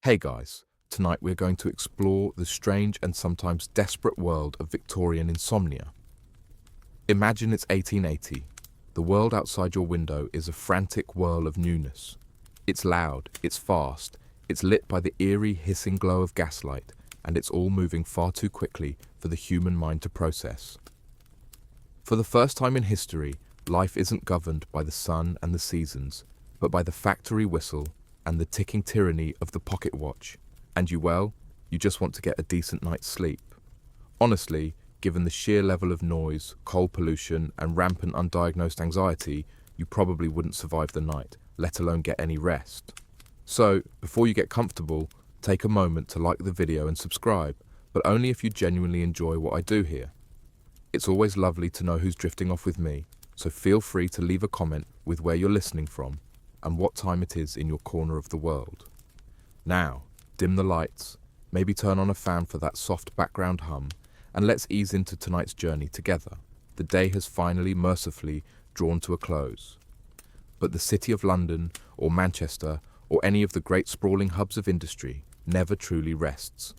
Hey guys, tonight we're going to explore the strange and sometimes desperate world of Victorian insomnia. Imagine it's 1880. The world outside your window is a frantic whirl of newness. It's loud, it's fast, it's lit by the eerie hissing glow of gaslight, and it's all moving far too quickly for the human mind to process. For the first time in history, life isn't governed by the sun and the seasons, but by the factory whistle and the ticking tyranny of the pocket watch. And you just want to get a decent night's sleep. Honestly, given the sheer level of noise, coal pollution, and rampant undiagnosed anxiety, you probably wouldn't survive the night, let alone get any rest. So, before you get comfortable, take a moment to like the video and subscribe, but only if you genuinely enjoy what I do here. It's always lovely to know who's drifting off with me, so feel free to leave a comment with where you're listening from and what time it is in your corner of the world. Now, dim the lights, maybe turn on a fan for that soft background hum, and let's ease into tonight's journey together. The day has finally, mercifully, drawn to a close. But the city of London, or Manchester, or any of the great sprawling hubs of industry never truly rests.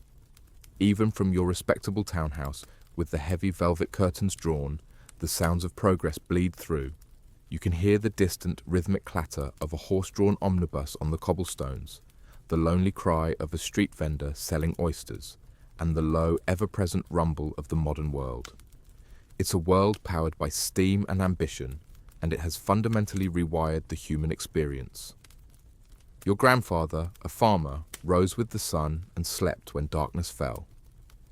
Even from your respectable townhouse, with the heavy velvet curtains drawn, the sounds of progress bleed through. You can hear the distant rhythmic clatter of a horse-drawn omnibus on the cobblestones, the lonely cry of a street vendor selling oysters, and the low, ever-present rumble of the modern world. It's a world powered by steam and ambition, and it has fundamentally rewired the human experience. Your grandfather, a farmer, rose with the sun and slept when darkness fell.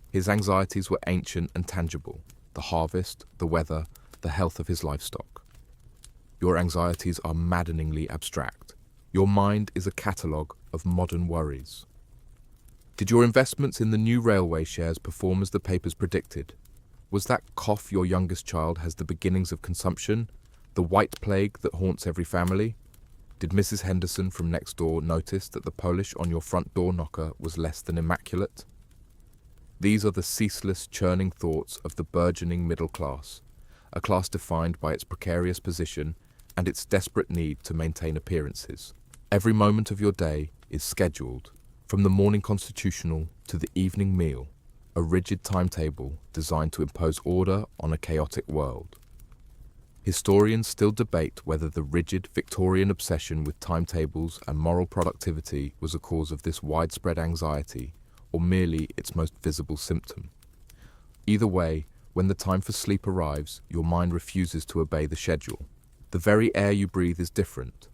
His anxieties were ancient and tangible: the harvest, the weather, the health of his livestock. Your anxieties are maddeningly abstract. Your mind is a catalogue of modern worries. Did your investments in the new railway shares perform as the papers predicted? Was that cough your youngest child has the beginnings of consumption, the white plague that haunts every family? Did Mrs. Henderson from next door notice that the polish on your front door knocker was less than immaculate? These are the ceaseless, churning thoughts of the burgeoning middle class, a class defined by its precarious position and its desperate need to maintain appearances. Every moment of your day is scheduled, from the morning constitutional to the evening meal, a rigid timetable designed to impose order on a chaotic world. Historians still debate whether the rigid Victorian obsession with timetables and moral productivity was a cause of this widespread anxiety, or merely its most visible symptom. Either way, when the time for sleep arrives, your mind refuses to obey the schedule. The very air you breathe is different.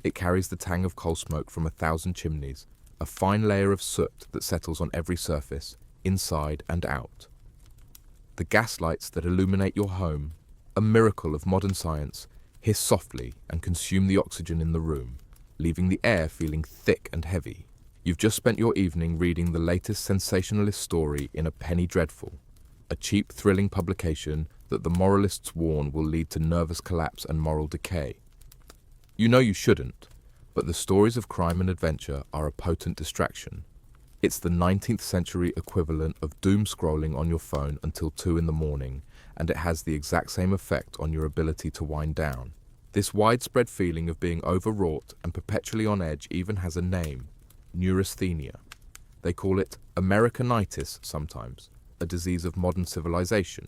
It carries the tang of coal smoke from 1,000 chimneys, a fine layer of soot that settles on every surface, inside and out. The gaslights that illuminate your home, a miracle of modern science, hiss softly and consume the oxygen in the room, leaving the air feeling thick and heavy. You've just spent your evening reading the latest sensationalist story in a penny dreadful, a cheap, thrilling publication that the moralists warn will lead to nervous collapse and moral decay. You know you shouldn't, but the stories of crime and adventure are a potent distraction. It's the 19th century equivalent of doom scrolling on your phone until 2 in the morning, and it has the exact same effect on your ability to wind down. This widespread feeling of being overwrought and perpetually on edge even has a name: neurasthenia. They call it Americanitis sometimes, a disease of modern civilization.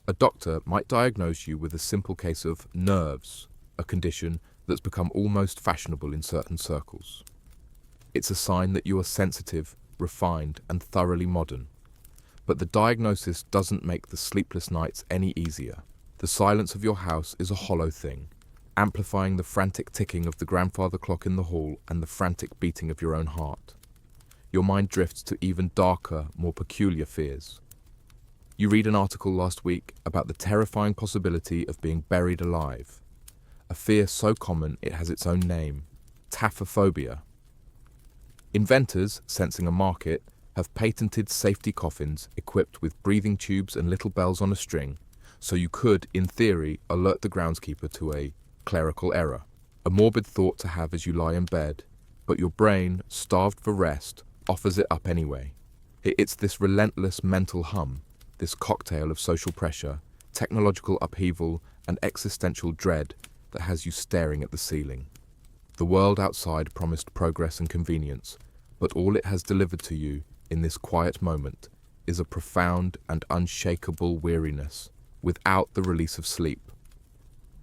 A doctor might diagnose you with a simple case of nerves, a condition that's become almost fashionable in certain circles. It's a sign that you are sensitive, refined, and thoroughly modern. But the diagnosis doesn't make the sleepless nights any easier. The silence of your house is a hollow thing, amplifying the frantic ticking of the grandfather clock in the hall and the frantic beating of your own heart. Your mind drifts to even darker, more peculiar fears. You read an article last week about the terrifying possibility of being buried alive, a fear so common it has its own name: taphophobia. Inventors, sensing a market, have patented safety coffins equipped with breathing tubes and little bells on a string, so you could, in theory, alert the groundskeeper to a clerical error. A morbid thought to have as you lie in bed, but your brain, starved for rest, offers it up anyway. It's this relentless mental hum, this cocktail of social pressure, technological upheaval, and existential dread that has you staring at the ceiling. The world outside promised progress and convenience, but all it has delivered to you in this quiet moment is a profound and unshakable weariness without the release of sleep.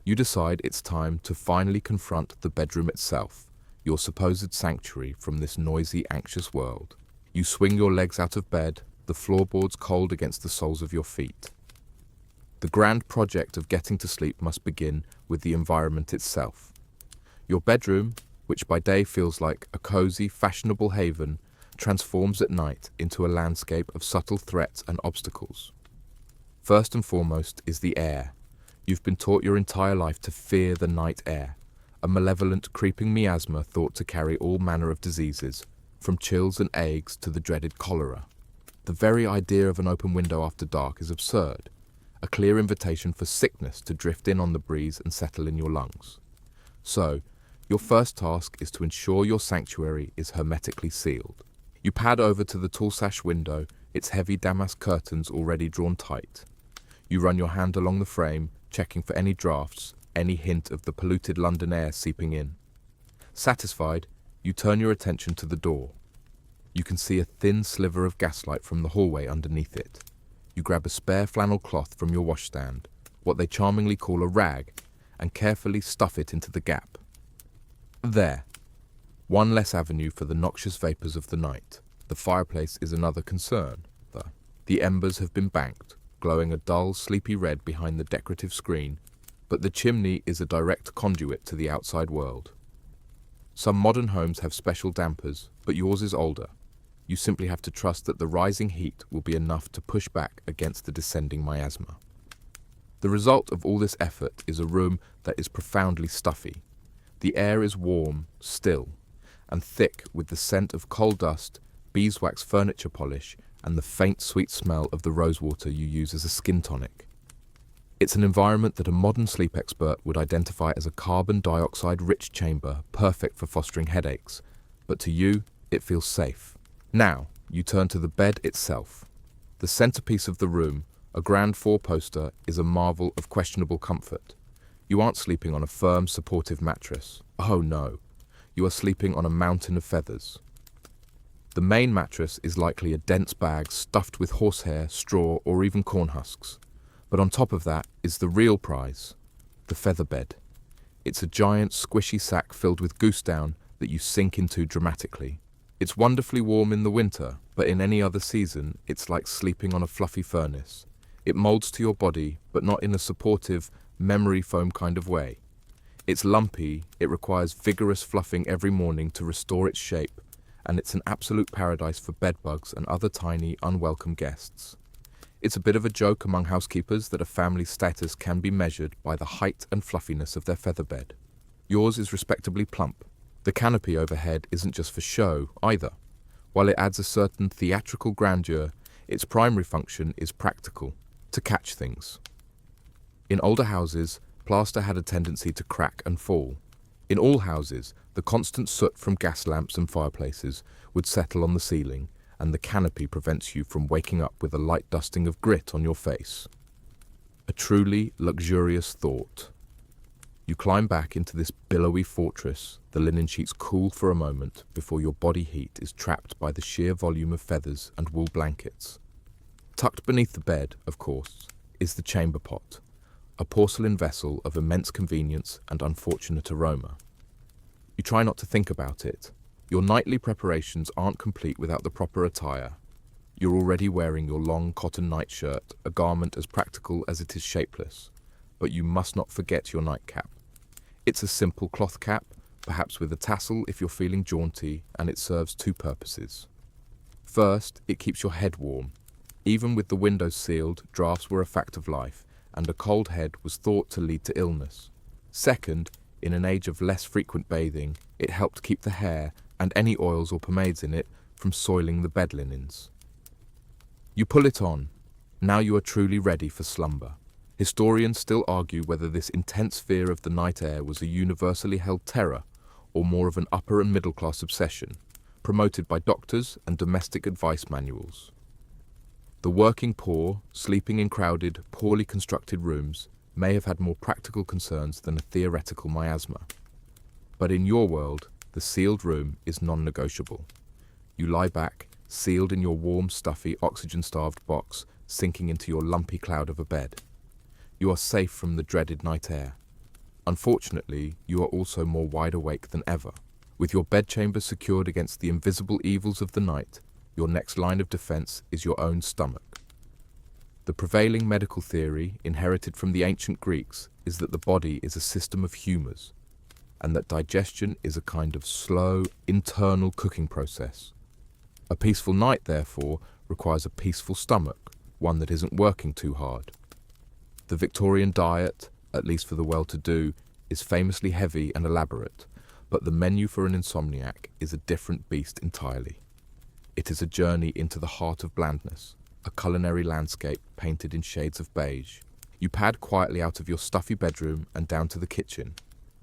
You decide it's time to finally confront the bedroom itself, your supposed sanctuary from this noisy, anxious world. You swing your legs out of bed, the floorboards cold against the soles of your feet. The grand project of getting to sleep must begin with the environment itself. Your bedroom, which by day feels like a cozy, fashionable haven, transforms at night into a landscape of subtle threats and obstacles. First and foremost is the air. You've been taught your entire life to fear the night air, a malevolent, creeping miasma thought to carry all manner of diseases, from chills and agues to the dreaded cholera. The very idea of an open window after dark is absurd, a clear invitation for sickness to drift in on the breeze and settle in your lungs. So, your first task is to ensure your sanctuary is hermetically sealed. You pad over to the tall sash window, its heavy damask curtains already drawn tight. You run your hand along the frame, checking for any drafts, any hint of the polluted London air seeping in. Satisfied, you turn your attention to the door. You can see a thin sliver of gaslight from the hallway underneath it. You grab a spare flannel cloth from your washstand, what they charmingly call a rag, and carefully stuff it into the gap. There. One less avenue for the noxious vapours of the night. The fireplace is another concern, though. The embers have been banked, glowing a dull, sleepy red behind the decorative screen, but the chimney is a direct conduit to the outside world. Some modern homes have special dampers, but yours is older. You simply have to trust that the rising heat will be enough to push back against the descending miasma. The result of all this effort is a room that is profoundly stuffy. The air is warm, still, and thick with the scent of coal dust, beeswax furniture polish, and the faint sweet smell of the rosewater you use as a skin tonic. It's an environment that a modern sleep expert would identify as a carbon dioxide-rich chamber perfect for fostering headaches, but to you, it feels safe. Now, you turn to the bed itself. The centerpiece of the room, a grand four-poster, is a marvel of questionable comfort. You aren't sleeping on a firm, supportive mattress. Oh no, you are sleeping on a mountain of feathers. The main mattress is likely a dense bag stuffed with horsehair, straw, or even corn husks. But on top of that is the real prize, the feather bed. It's a giant, squishy sack filled with goose down that you sink into dramatically. It's wonderfully warm in the winter, but in any other season, it's like sleeping on a fluffy furnace. It molds to your body, but not in a supportive, memory foam kind of way. It's lumpy, it requires vigorous fluffing every morning to restore its shape, and it's an absolute paradise for bedbugs and other tiny, unwelcome guests. It's a bit of a joke among housekeepers that a family's status can be measured by the height and fluffiness of their featherbed. Yours is respectably plump. The canopy overhead isn't just for show, either. While it adds a certain theatrical grandeur, its primary function is practical, to catch things. In older houses, plaster had a tendency to crack and fall. In all houses, the constant soot from gas lamps and fireplaces would settle on the ceiling, and the canopy prevents you from waking up with a light dusting of grit on your face. A truly luxurious thought. You climb back into this billowy fortress, the linen sheets cool for a moment before your body heat is trapped by the sheer volume of feathers and wool blankets. Tucked beneath the bed, of course, is the chamber pot, a porcelain vessel of immense convenience and unfortunate aroma. You try not to think about it. Your nightly preparations aren't complete without the proper attire. You're already wearing your long cotton nightshirt, a garment as practical as it is shapeless, but you must not forget your nightcap. It's a simple cloth cap, perhaps with a tassel if you're feeling jaunty, and it serves two purposes. First, it keeps your head warm. Even with the windows sealed, drafts were a fact of life, and a cold head was thought to lead to illness. Second, in an age of less frequent bathing, it helped keep the hair, and any oils or pomades in it, from soiling the bed linens. You pull it on. Now you are truly ready for slumber. Historians still argue whether this intense fear of the night air was a universally held terror or more of an upper and middle class obsession, promoted by doctors and domestic advice manuals. The working poor, sleeping in crowded, poorly constructed rooms, may have had more practical concerns than a theoretical miasma. But in your world, the sealed room is non-negotiable. You lie back, sealed in your warm, stuffy, oxygen-starved box, sinking into your lumpy cloud of a bed. You are safe from the dreaded night air. Unfortunately, you are also more wide awake than ever. With your bedchamber secured against the invisible evils of the night, your next line of defense is your own stomach. The prevailing medical theory, inherited from the ancient Greeks, is that the body is a system of humors, and that digestion is a kind of slow, internal cooking process. A peaceful night, therefore, requires a peaceful stomach, one that isn't working too hard. The Victorian diet, at least for the well-to-do, is famously heavy and elaborate, but the menu for an insomniac is a different beast entirely. It is a journey into the heart of blandness, a culinary landscape painted in shades of beige. You pad quietly out of your stuffy bedroom and down to the kitchen.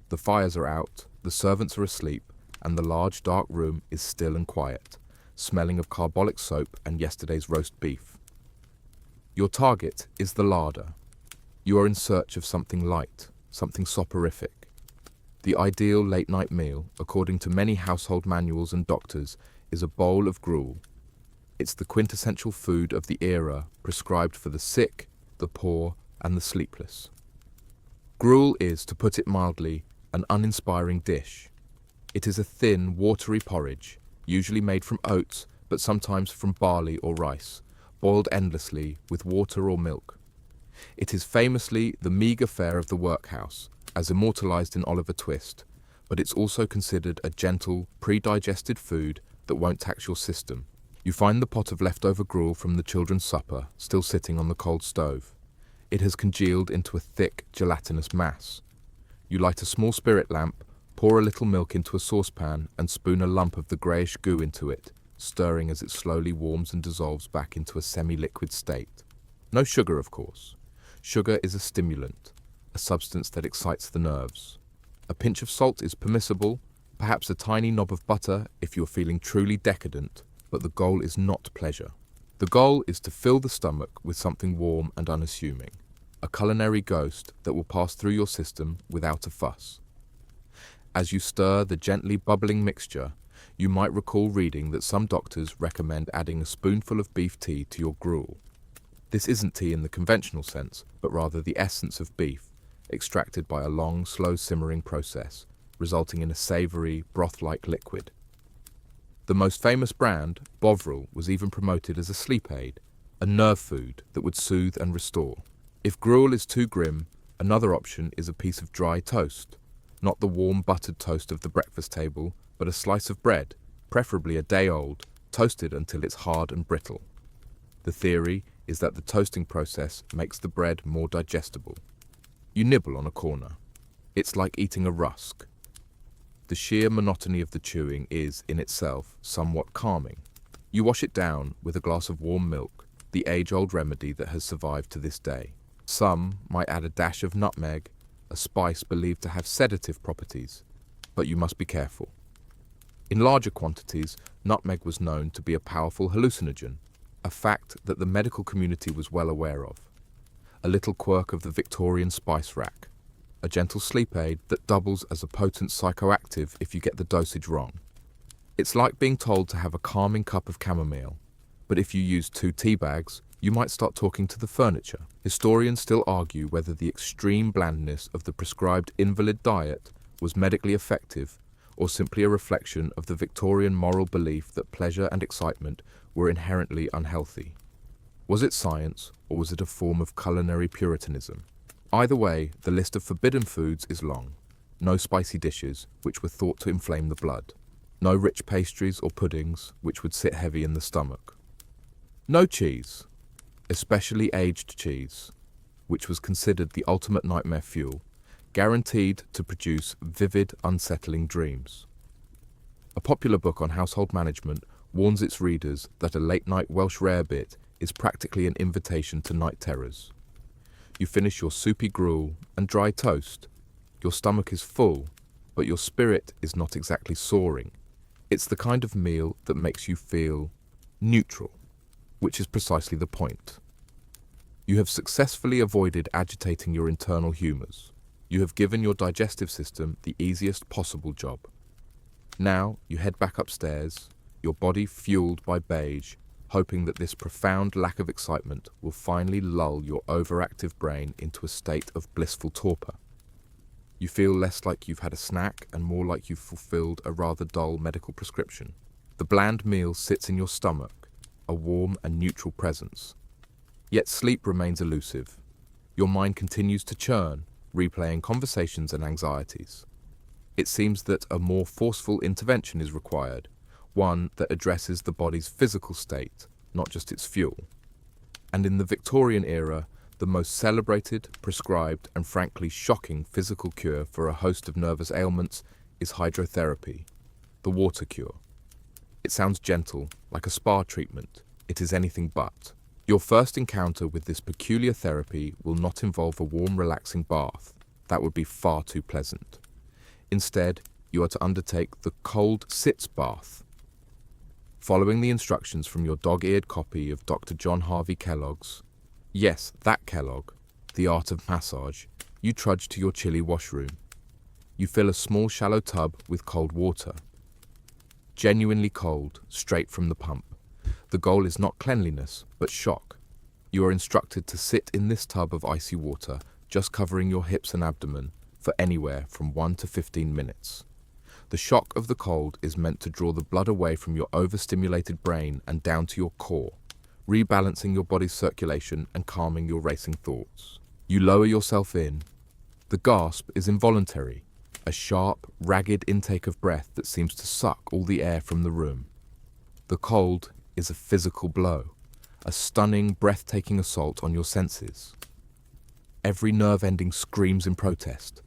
The fires are out, the servants are asleep, and the large dark room is still and quiet, smelling of carbolic soap and yesterday's roast beef. Your target is the larder. You are in search of something light, something soporific. The ideal late-night meal, according to many household manuals and doctors, is a bowl of gruel. It's the quintessential food of the era, prescribed for the sick, the poor, and the sleepless. Gruel is, to put it mildly, an uninspiring dish. It is a thin, watery porridge, usually made from oats, but sometimes from barley or rice, boiled endlessly with water or milk. It is famously the meagre fare of the workhouse, as immortalized in Oliver Twist, but it's also considered a gentle, pre-digested food that won't tax your system. You find the pot of leftover gruel from the children's supper still sitting on the cold stove. It has congealed into a thick, gelatinous mass. You light a small spirit lamp, pour a little milk into a saucepan, and spoon a lump of the greyish goo into it, stirring as it slowly warms and dissolves back into a semi-liquid state. No sugar, of course. Sugar is a stimulant, a substance that excites the nerves. A pinch of salt is permissible, perhaps a tiny knob of butter if you're feeling truly decadent, but the goal is not pleasure. The goal is to fill the stomach with something warm and unassuming, a culinary ghost that will pass through your system without a fuss. As you stir the gently bubbling mixture, you might recall reading that some doctors recommend adding a spoonful of beef tea to your gruel. This isn't tea in the conventional sense, but rather the essence of beef, extracted by a long, slow simmering process, resulting in a savoury, broth-like liquid. The most famous brand, Bovril, was even promoted as a sleep aid, a nerve food that would soothe and restore. If gruel is too grim, another option is a piece of dry toast, not the warm buttered toast of the breakfast table, but a slice of bread, preferably a day old, toasted until it's hard and brittle. The theory is that the toasting process makes the bread more digestible. You nibble on a corner. It's like eating a rusk. The sheer monotony of the chewing is, in itself, somewhat calming. You wash it down with a glass of warm milk, the age-old remedy that has survived to this day. Some might add a dash of nutmeg, a spice believed to have sedative properties, but you must be careful. In larger quantities, nutmeg was known to be a powerful hallucinogen, a fact that the medical community was well aware of. A little quirk of the Victorian spice rack, a gentle sleep aid that doubles as a potent psychoactive if you get the dosage wrong. It's like being told to have a calming cup of chamomile, but if you use 2 tea bags, you might start talking to the furniture. Historians still argue whether the extreme blandness of the prescribed invalid diet was medically effective or simply a reflection of the Victorian moral belief that pleasure and excitement were inherently unhealthy. Was it science, or was it a form of culinary puritanism? Either way, the list of forbidden foods is long. No spicy dishes, which were thought to inflame the blood. No rich pastries or puddings, which would sit heavy in the stomach. No cheese, especially aged cheese, which was considered the ultimate nightmare fuel, guaranteed to produce vivid, unsettling dreams. A popular book on household management warns its readers that a late-night Welsh rarebit is practically an invitation to night terrors. You finish your soupy gruel and dry toast. Your stomach is full, but your spirit is not exactly soaring. It's the kind of meal that makes you feel neutral, which is precisely the point. You have successfully avoided agitating your internal humours. You have given your digestive system the easiest possible job. Now you head back upstairs, your body fueled by beige, hoping that this profound lack of excitement will finally lull your overactive brain into a state of blissful torpor. You feel less like you've had a snack and more like you've fulfilled a rather dull medical prescription. The bland meal sits in your stomach, a warm and neutral presence. Yet sleep remains elusive. Your mind continues to churn, replaying conversations and anxieties. It seems that a more forceful intervention is required, one that addresses the body's physical state, not just its fuel. And in the Victorian era, the most celebrated, prescribed, and frankly shocking physical cure for a host of nervous ailments is hydrotherapy, the water cure. It sounds gentle, like a spa treatment. It is anything but. Your first encounter with this peculiar therapy will not involve a warm, relaxing bath. That would be far too pleasant. Instead, you are to undertake the cold sitz bath. Following the instructions from your dog-eared copy of Dr. John Harvey Kellogg's, yes, that Kellogg, The Art of Massage, you trudge to your chilly washroom. You fill a small shallow tub with cold water. Genuinely cold, straight from the pump. The goal is not cleanliness, but shock. You are instructed to sit in this tub of icy water, just covering your hips and abdomen, for anywhere from 1 to 15 minutes. The shock of the cold is meant to draw the blood away from your overstimulated brain and down to your core, rebalancing your body's circulation and calming your racing thoughts. You lower yourself in. The gasp is involuntary, a sharp, ragged intake of breath that seems to suck all the air from the room. The cold is a physical blow, a stunning, breathtaking assault on your senses. Every nerve ending screams in protest.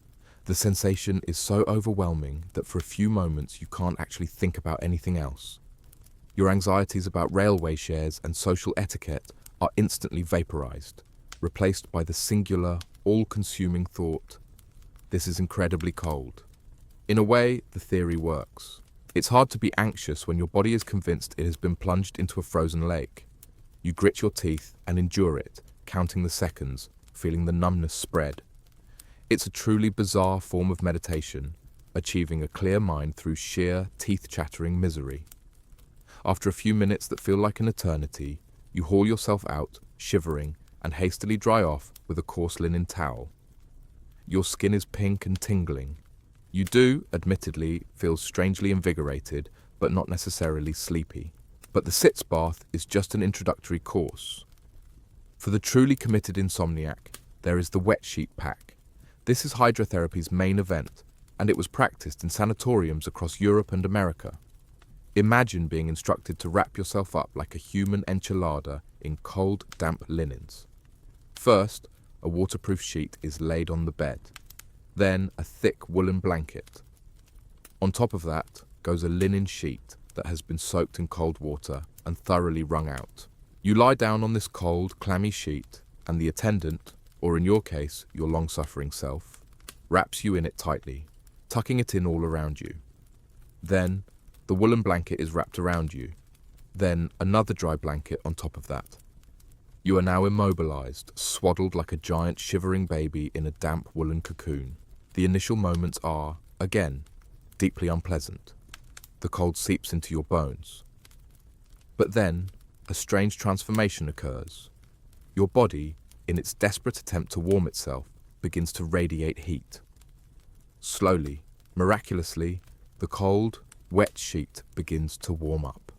The sensation is so overwhelming that for a few moments you can't actually think about anything else. Your anxieties about railway shares and social etiquette are instantly vaporized, replaced by the singular, all-consuming thought, "This is incredibly cold." In a way, the theory works. It's hard to be anxious when your body is convinced it has been plunged into a frozen lake. You grit your teeth and endure it, counting the seconds, feeling the numbness spread. It's a truly bizarre form of meditation, achieving a clear mind through sheer, teeth-chattering misery. After a few minutes that feel like an eternity, you haul yourself out, shivering, and hastily dry off with a coarse linen towel. Your skin is pink and tingling. You do, admittedly, feel strangely invigorated, but not necessarily sleepy. But the sitz bath is just an introductory course. For the truly committed insomniac, there is the wet sheet pack. This is hydrotherapy's main event, and it was practiced in sanatoriums across Europe and America. Imagine being instructed to wrap yourself up like a human enchilada in cold, damp linens. First, a waterproof sheet is laid on the bed. Then a thick woolen blanket. On top of that goes a linen sheet that has been soaked in cold water and thoroughly wrung out. You lie down on this cold, clammy sheet, and the attendant, or in your case, your long-suffering self, wraps you in it tightly, tucking it in all around you. Then, the woolen blanket is wrapped around you. Then, another dry blanket on top of that. You are now immobilized, swaddled like a giant shivering baby in a damp woolen cocoon. The initial moments are, again, deeply unpleasant. The cold seeps into your bones. But then, a strange transformation occurs. Your body, in its desperate attempt to warm itself, begins to radiate heat. Slowly, miraculously, the cold, wet sheet begins to warm up.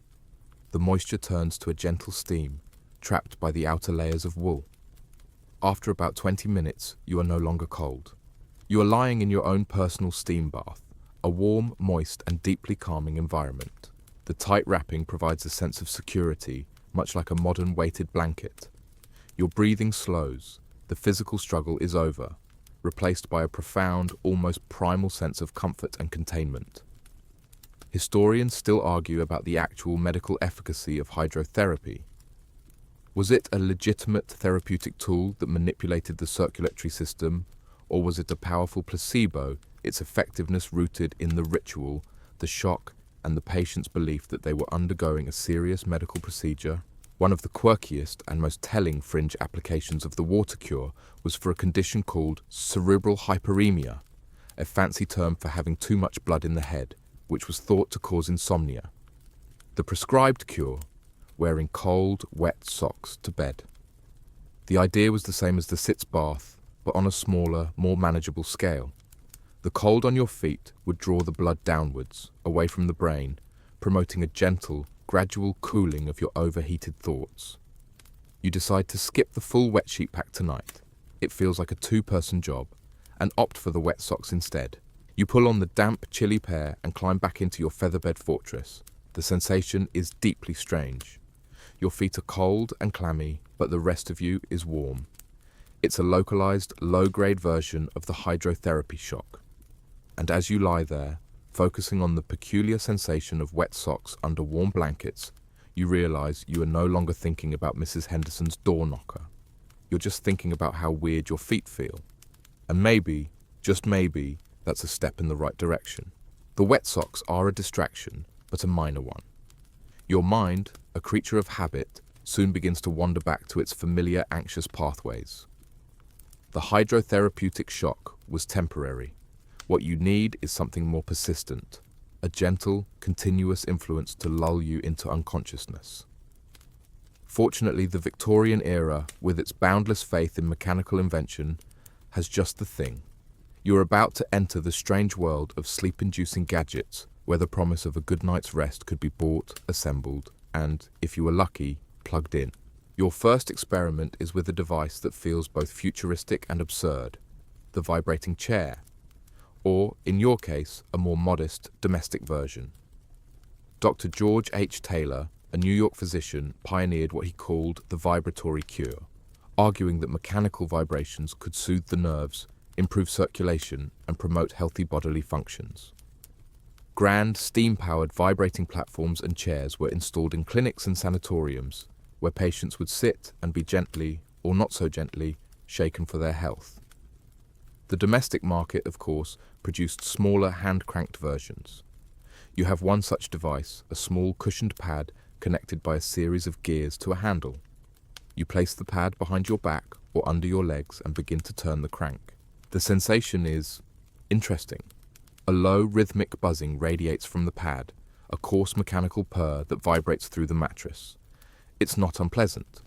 The moisture turns to a gentle steam, trapped by the outer layers of wool. After about 20 minutes, you are no longer cold. You are lying in your own personal steam bath, a warm, moist, and deeply calming environment. The tight wrapping provides a sense of security, much like a modern weighted blanket. Your breathing slows, the physical struggle is over, replaced by a profound, almost primal sense of comfort and containment. Historians still argue about the actual medical efficacy of hydrotherapy. Was it a legitimate therapeutic tool that manipulated the circulatory system, or was it a powerful placebo, its effectiveness rooted in the ritual, the shock, and the patient's belief that they were undergoing a serious medical procedure? One of the quirkiest and most telling fringe applications of the water cure was for a condition called cerebral hyperemia, a fancy term for having too much blood in the head, which was thought to cause insomnia. The prescribed cure: wearing cold, wet socks to bed. The idea was the same as the sitz bath, but on a smaller, more manageable scale. The cold on your feet would draw the blood downwards, away from the brain, promoting a gentle, gradual cooling of your overheated thoughts. You decide to skip the full wet sheet pack tonight. It feels like a two-person job, and opt for the wet socks instead. You pull on the damp, chilly pair and climb back into your featherbed fortress. The sensation is deeply strange. Your feet are cold and clammy, but the rest of you is warm. It's a localized, low-grade version of the hydrotherapy shock. And as you lie there, focusing on the peculiar sensation of wet socks under warm blankets, you realize you are no longer thinking about Mrs. Henderson's door knocker. You're just thinking about how weird your feet feel. And maybe, just maybe, that's a step in the right direction. The wet socks are a distraction, but a minor one. Your mind, a creature of habit, soon begins to wander back to its familiar anxious pathways. The hydrotherapeutic shock was temporary. What you need is something more persistent, a gentle, continuous influence to lull you into unconsciousness. Fortunately, the Victorian era, with its boundless faith in mechanical invention, has just the thing. You are about to enter the strange world of sleep-inducing gadgets, where the promise of a good night's rest could be bought, assembled, and, if you were lucky, plugged in. Your first experiment is with a device that feels both futuristic and absurd, the vibrating chair, or, in your case, a more modest, domestic version. Dr. George H. Taylor, a New York physician, pioneered what he called the vibratory cure, arguing that mechanical vibrations could soothe the nerves, improve circulation, and promote healthy bodily functions. Grand, steam-powered vibrating platforms and chairs were installed in clinics and sanatoriums, where patients would sit and be gently, or not so gently, shaken for their health. The domestic market, of course, produced smaller hand-cranked versions. You have one such device, a small cushioned pad connected by a series of gears to a handle. You place the pad behind your back or under your legs and begin to turn the crank. The sensation is interesting. A low, rhythmic buzzing radiates from the pad, a coarse mechanical purr that vibrates through the mattress. It's not unpleasant.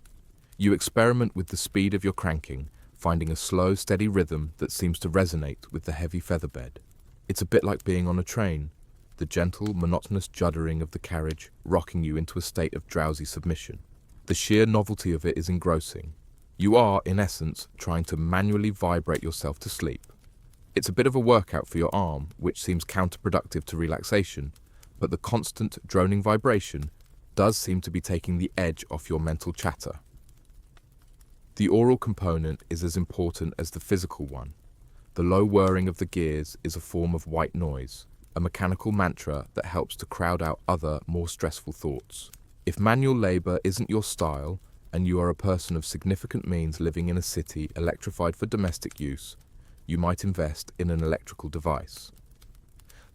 You experiment with the speed of your cranking, finding a slow, steady rhythm that seems to resonate with the heavy featherbed. It's a bit like being on a train, the gentle, monotonous juddering of the carriage rocking you into a state of drowsy submission. The sheer novelty of it is engrossing. You are, in essence, trying to manually vibrate yourself to sleep. It's a bit of a workout for your arm, which seems counterproductive to relaxation, but the constant, droning vibration does seem to be taking the edge off your mental chatter. The oral component is as important as the physical one. The low whirring of the gears is a form of white noise, a mechanical mantra that helps to crowd out other, more stressful thoughts. If manual labor isn't your style, and you are a person of significant means living in a city electrified for domestic use, you might invest in an electrical device.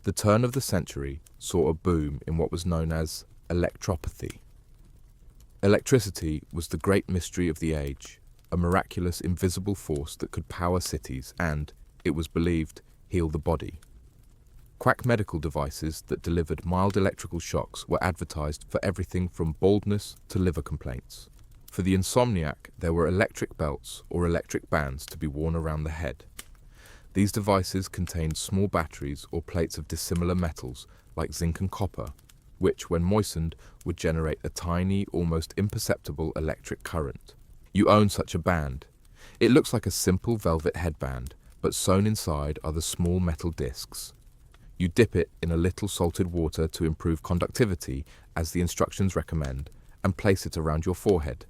The turn of the century saw a boom in what was known as electropathy. Electricity was the great mystery of the age, a miraculous invisible force that could power cities and, it was believed, heal the body. Quack medical devices that delivered mild electrical shocks were advertised for everything from baldness to liver complaints. For the insomniac, there were electric belts or electric bands to be worn around the head. These devices contained small batteries or plates of dissimilar metals like zinc and copper, which, when moistened, would generate a tiny, almost imperceptible electric current. You own such a band. It looks like a simple velvet headband, but sewn inside are the small metal discs. You dip it in a little salted water to improve conductivity, as the instructions recommend, and place it around your forehead.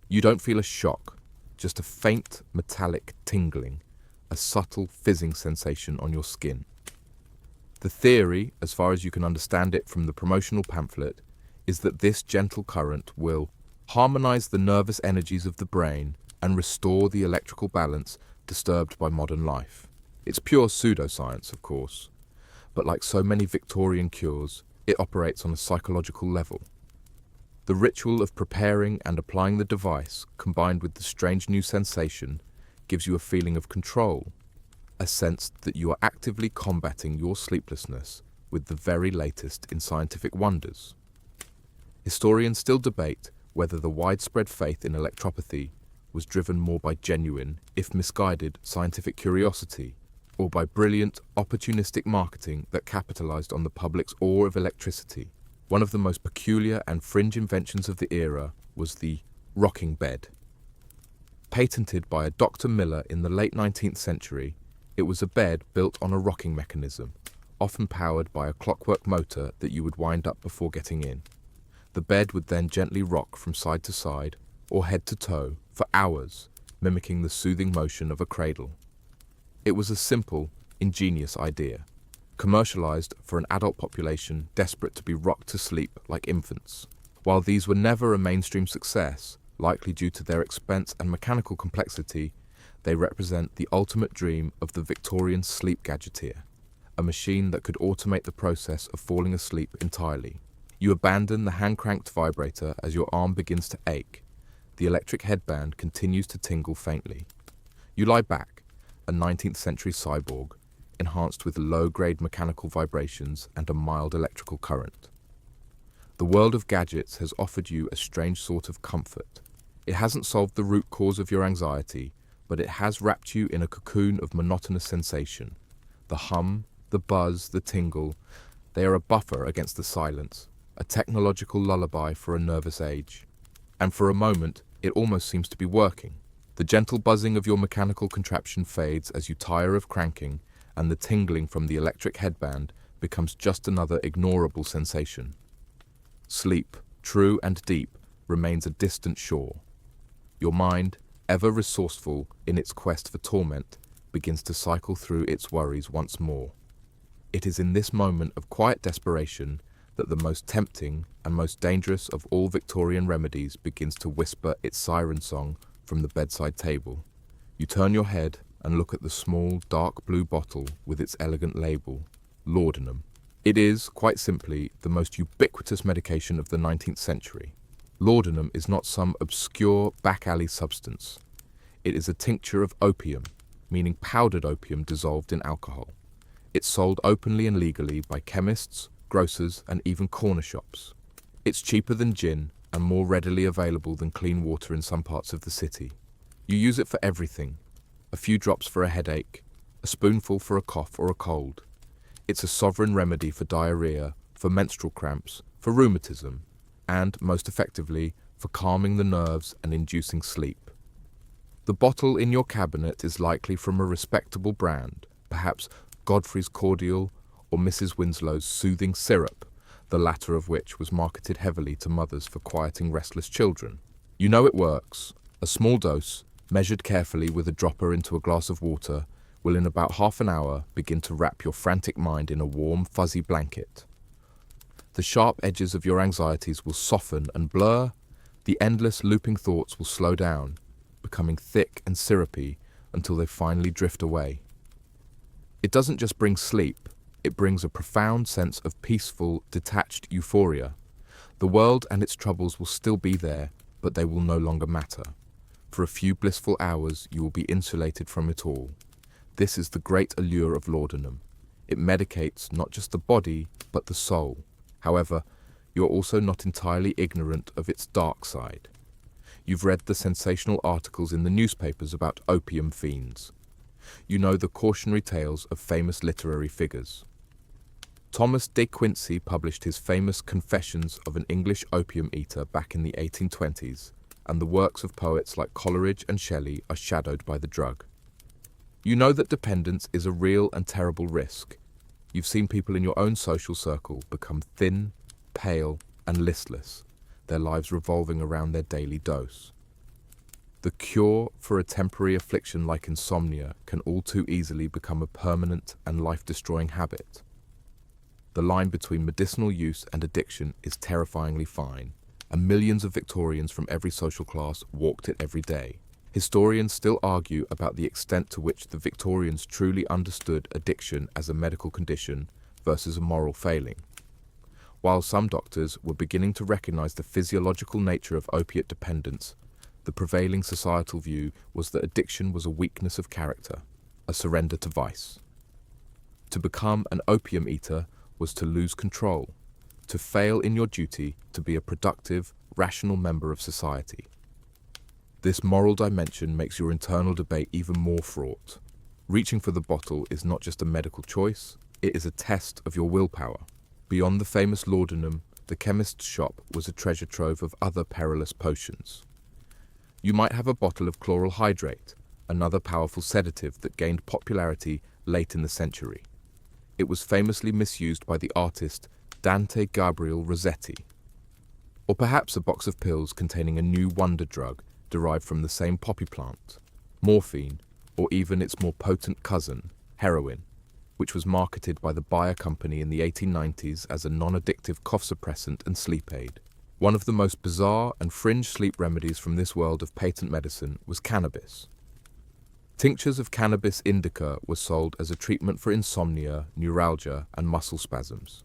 You don't feel a shock, just a faint metallic tingling, a subtle fizzing sensation on your skin. The theory, as far as you can understand it from the promotional pamphlet, is that this gentle current will harmonize the nervous energies of the brain and restore the electrical balance disturbed by modern life. It's pure pseudoscience, of course, but like so many Victorian cures, it operates on a psychological level. The ritual of preparing and applying the device, combined with the strange new sensation, gives you a feeling of control, a sense that you are actively combating your sleeplessness with the very latest in scientific wonders. Historians still debate whether the widespread faith in electropathy was driven more by genuine, if misguided, scientific curiosity, or by brilliant, opportunistic marketing that capitalized on the public's awe of electricity. One of the most peculiar and fringe inventions of the era was the rocking bed. Patented by a Dr. Miller in the late 19th century, it was a bed built on a rocking mechanism, often powered by a clockwork motor that you would wind up before getting in. The bed would then gently rock from side to side or head to toe for hours, mimicking the soothing motion of a cradle. It was a simple, ingenious idea, commercialized for an adult population desperate to be rocked to sleep like infants. While these were never a mainstream success, likely due to their expense and mechanical complexity, they represent the ultimate dream of the Victorian sleep gadgeteer, a machine that could automate the process of falling asleep entirely. You abandon the hand-cranked vibrator as your arm begins to ache. The electric headband continues to tingle faintly. You lie back, a 19th century cyborg, enhanced with low-grade mechanical vibrations and a mild electrical current. The world of gadgets has offered you a strange sort of comfort. It hasn't solved the root cause of your anxiety, but it has wrapped you in a cocoon of monotonous sensation. The hum, the buzz, the tingle, they are a buffer against the silence, a technological lullaby for a nervous age. And for a moment, it almost seems to be working. The gentle buzzing of your mechanical contraption fades as you tire of cranking, and the tingling from the electric headband becomes just another ignorable sensation. Sleep, true and deep, remains a distant shore. Your mind, ever resourceful in its quest for torment, begins to cycle through its worries once more. It is in this moment of quiet desperation that the most tempting and most dangerous of all Victorian remedies begins to whisper its siren song from the bedside table. You turn your head and look at the small, dark blue bottle with its elegant label, laudanum. It is, quite simply, the most ubiquitous medication of the 19th century. Laudanum is not some obscure back-alley substance. It is a tincture of opium, meaning powdered opium dissolved in alcohol. It's sold openly and legally by chemists, grocers, and even corner shops. It's cheaper than gin and more readily available than clean water in some parts of the city. You use it for everything. A few drops for a headache, a spoonful for a cough or a cold. It's a sovereign remedy for diarrhea, for menstrual cramps, for rheumatism, and, most effectively, for calming the nerves and inducing sleep. The bottle in your cabinet is likely from a respectable brand, perhaps Godfrey's Cordial or Mrs. Winslow's Soothing Syrup, the latter of which was marketed heavily to mothers for quieting restless children. You know it works. A small dose, measured carefully with a dropper into a glass of water, will in about half an hour begin to wrap your frantic mind in a warm, fuzzy blanket. The sharp edges of your anxieties will soften and blur. The endless looping thoughts will slow down, becoming thick and syrupy until they finally drift away. It doesn't just bring sleep, it brings a profound sense of peaceful, detached euphoria. The world and its troubles will still be there, but they will no longer matter. For a few blissful hours, you will be insulated from it all. This is the great allure of laudanum. It medicates not just the body, but the soul. However, you're also not entirely ignorant of its dark side. You've read the sensational articles in the newspapers about opium fiends. You know the cautionary tales of famous literary figures. Thomas de Quincey published his famous Confessions of an English Opium Eater back in the 1820s, and the works of poets like Coleridge and Shelley are shadowed by the drug. You know that dependence is a real and terrible risk. You've seen people in your own social circle become thin, pale, and listless, their lives revolving around their daily dose. The cure for a temporary affliction like insomnia can all too easily become a permanent and life-destroying habit. The line between medicinal use and addiction is terrifyingly fine, and millions of Victorians from every social class walked it every day. Historians still argue about the extent to which the Victorians truly understood addiction as a medical condition versus a moral failing. While some doctors were beginning to recognize the physiological nature of opiate dependence, the prevailing societal view was that addiction was a weakness of character, a surrender to vice. To become an opium eater was to lose control, to fail in your duty to be a productive, rational member of society. This moral dimension makes your internal debate even more fraught. Reaching for the bottle is not just a medical choice, it is a test of your willpower. Beyond the famous laudanum, the chemist's shop was a treasure trove of other perilous potions. You might have a bottle of chloral hydrate, another powerful sedative that gained popularity late in the century. It was famously misused by the artist Dante Gabriel Rossetti. Or perhaps a box of pills containing a new wonder drug derived from the same poppy plant, morphine, or even its more potent cousin, heroin, which was marketed by the Bayer Company in the 1890s as a non-addictive cough suppressant and sleep aid. One of the most bizarre and fringe sleep remedies from this world of patent medicine was cannabis. Tinctures of cannabis indica were sold as a treatment for insomnia, neuralgia, and muscle spasms.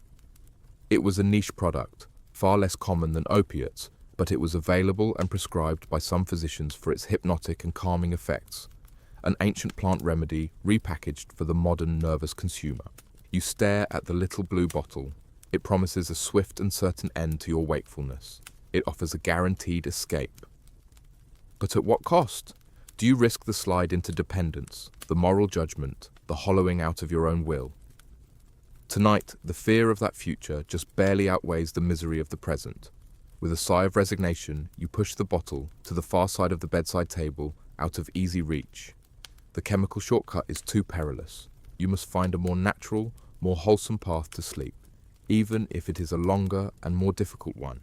It was a niche product, far less common than opiates, but it was available and prescribed by some physicians for its hypnotic and calming effects, an ancient plant remedy repackaged for the modern nervous consumer. You stare at the little blue bottle. It promises a swift and certain end to your wakefulness. It offers a guaranteed escape. But at what cost? Do you risk the slide into dependence, the moral judgment, the hollowing out of your own will? Tonight, the fear of that future just barely outweighs the misery of the present. With a sigh of resignation, you push the bottle to the far side of the bedside table, out of easy reach. The chemical shortcut is too perilous. You must find a more natural, more wholesome path to sleep, even if it is a longer and more difficult one.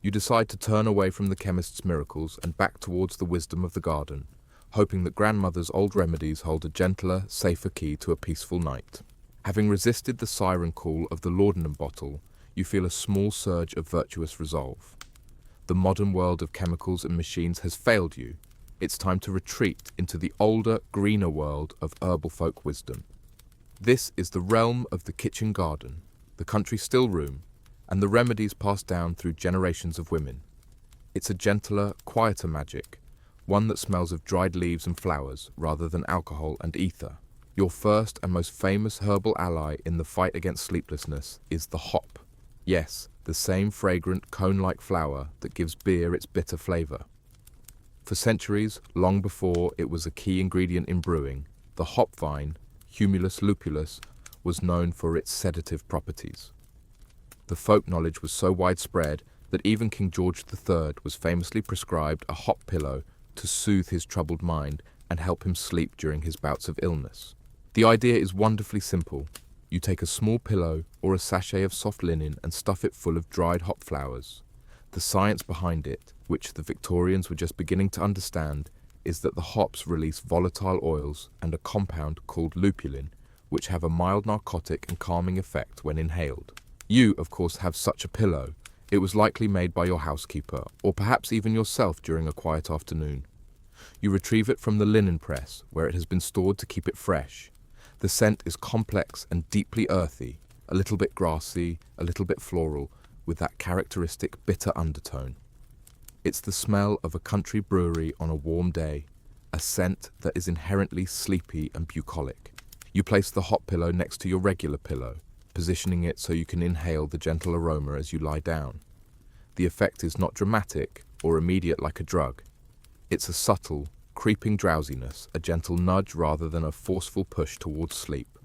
You decide to turn away from the chemist's miracles and back towards the wisdom of the garden, hoping that grandmother's old remedies hold a gentler, safer key to a peaceful night. Having resisted the siren call of the laudanum bottle, you feel a small surge of virtuous resolve. The modern world of chemicals and machines has failed you. It's time to retreat into the older, greener world of herbal folk wisdom. This is the realm of the kitchen garden, the country still room, and the remedies passed down through generations of women. It's a gentler, quieter magic, one that smells of dried leaves and flowers rather than alcohol and ether. Your first and most famous herbal ally in the fight against sleeplessness is the hop. Yes, the same fragrant, cone-like flower that gives beer its bitter flavor. For centuries, long before it was a key ingredient in brewing, the hop vine, Humulus lupulus, was known for its sedative properties. The folk knowledge was so widespread that even King George III was famously prescribed a hop pillow to soothe his troubled mind and help him sleep during his bouts of illness. The idea is wonderfully simple. You take a small pillow or a sachet of soft linen and stuff it full of dried hop flowers. The science behind it, which the Victorians were just beginning to understand, is that the hops release volatile oils and a compound called lupulin, which have a mild narcotic and calming effect when inhaled. You, of course, have such a pillow. It was likely made by your housekeeper, or perhaps even yourself during a quiet afternoon. You retrieve it from the linen press, where it has been stored to keep it fresh. The scent is complex and deeply earthy, a little bit grassy, a little bit floral, with that characteristic bitter undertone. It's the smell of a country brewery on a warm day, a scent that is inherently sleepy and bucolic. You place the hot pillow next to your regular pillow, positioning it so you can inhale the gentle aroma as you lie down. The effect is not dramatic or immediate like a drug. It's a subtle, creeping drowsiness, a gentle nudge rather than a forceful push towards sleep.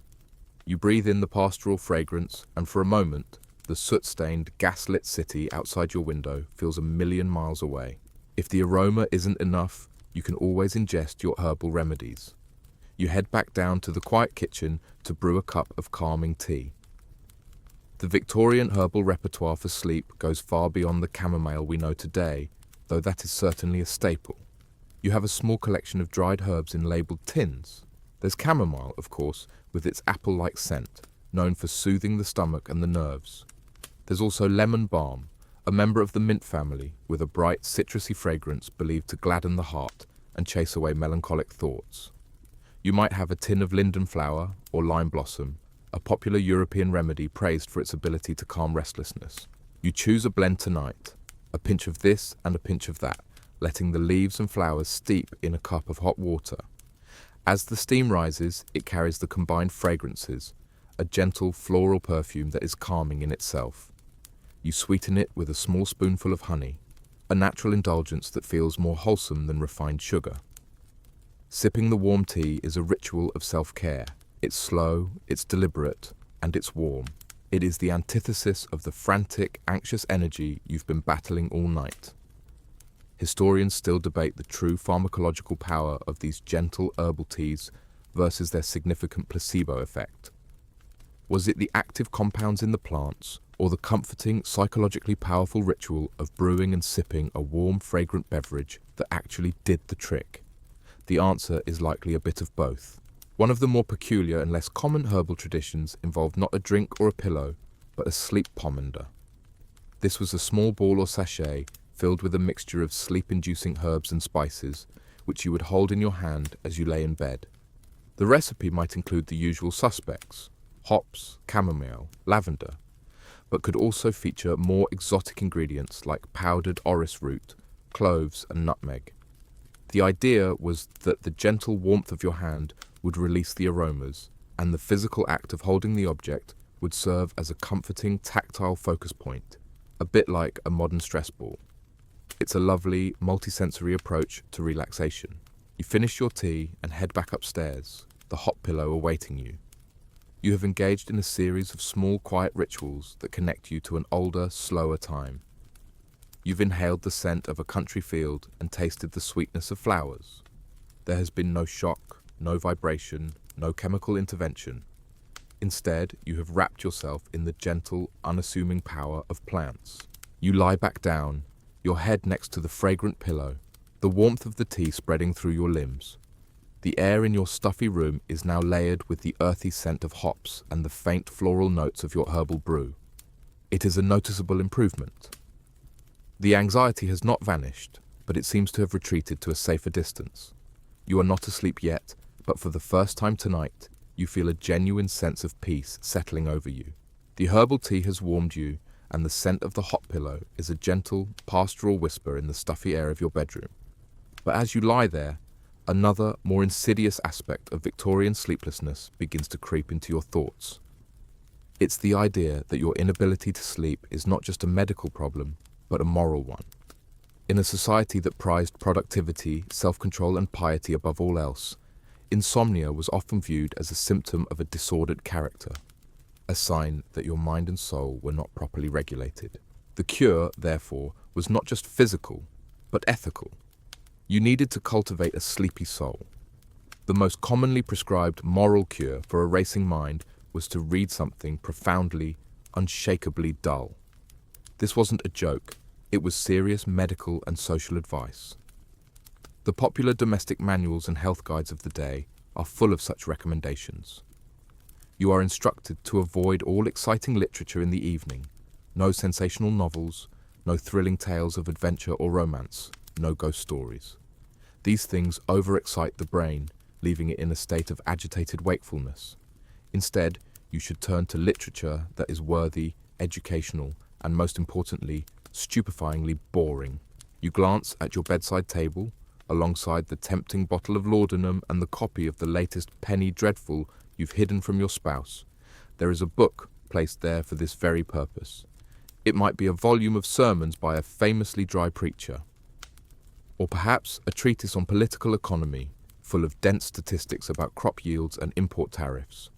You breathe in the pastoral fragrance, and for a moment, the soot-stained, gas-lit city outside your window feels a million miles away. If the aroma isn't enough, you can always ingest your herbal remedies. You head back down to the quiet kitchen to brew a cup of calming tea. The Victorian herbal repertoire for sleep goes far beyond the chamomile we know today, though that is certainly a staple. You have a small collection of dried herbs in labelled tins. There's chamomile, of course, with its apple-like scent, known for soothing the stomach and the nerves. There's also lemon balm, a member of the mint family, with a bright, citrusy fragrance believed to gladden the heart and chase away melancholic thoughts. You might have a tin of linden flower or lime blossom, a popular European remedy praised for its ability to calm restlessness. You choose a blend tonight, a pinch of this and a pinch of that, letting the leaves and flowers steep in a cup of hot water. As the steam rises, it carries the combined fragrances, a gentle floral perfume that is calming in itself. You sweeten it with a small spoonful of honey, a natural indulgence that feels more wholesome than refined sugar. Sipping the warm tea is a ritual of self-care. It's slow, it's deliberate, and it's warm. It is the antithesis of the frantic, anxious energy you've been battling all night. Historians still debate the true pharmacological power of these gentle herbal teas versus their significant placebo effect. Was it the active compounds in the plants, or the comforting, psychologically powerful ritual of brewing and sipping a warm, fragrant beverage that actually did the trick? The answer is likely a bit of both. One of the more peculiar and less common herbal traditions involved not a drink or a pillow, but a sleep pomander. This was a small ball or sachet filled with a mixture of sleep-inducing herbs and spices, which you would hold in your hand as you lay in bed. The recipe might include the usual suspects: hops, chamomile, lavender, but could also feature more exotic ingredients like powdered orris root, cloves, and nutmeg. The idea was that the gentle warmth of your hand would release the aromas, and the physical act of holding the object would serve as a comforting, tactile focus point, a bit like a modern stress ball. It's a lovely, multisensory approach to relaxation. You finish your tea and head back upstairs, the hot pillow awaiting you. You have engaged in a series of small, quiet rituals that connect you to an older, slower time. You've inhaled the scent of a country field and tasted the sweetness of flowers. There has been no shock, no vibration, no chemical intervention. Instead, you have wrapped yourself in the gentle, unassuming power of plants. You lie back down, your head next to the fragrant pillow, the warmth of the tea spreading through your limbs. The air in your stuffy room is now layered with the earthy scent of hops and the faint floral notes of your herbal brew. It is a noticeable improvement. The anxiety has not vanished, but it seems to have retreated to a safer distance. You are not asleep yet, but for the first time tonight, you feel a genuine sense of peace settling over you. The herbal tea has warmed you, and the scent of the hot pillow is a gentle, pastoral whisper in the stuffy air of your bedroom. But as you lie there, another, more insidious aspect of Victorian sleeplessness begins to creep into your thoughts. It's the idea that your inability to sleep is not just a medical problem, but a moral one. In a society that prized productivity, self-control, and piety above all else, insomnia was often viewed as a symptom of a disordered character, a sign that your mind and soul were not properly regulated. The cure, therefore, was not just physical, but ethical. You needed to cultivate a sleepy soul. The most commonly prescribed moral cure for a racing mind was to read something profoundly, unshakably dull. This wasn't a joke, it was serious medical and social advice. The popular domestic manuals and health guides of the day are full of such recommendations. You are instructed to avoid all exciting literature in the evening, no sensational novels, no thrilling tales of adventure or romance, no ghost stories. These things overexcite the brain, leaving it in a state of agitated wakefulness. Instead, you should turn to literature that is worthy, educational, and most importantly, stupefyingly boring. You glance at your bedside table, alongside the tempting bottle of laudanum and the copy of the latest penny dreadful you've hidden from your spouse. There is a book placed there for this very purpose. It might be a volume of sermons by a famously dry preacher, or perhaps a treatise on political economy, full of dense statistics about crop yields and import tariffs.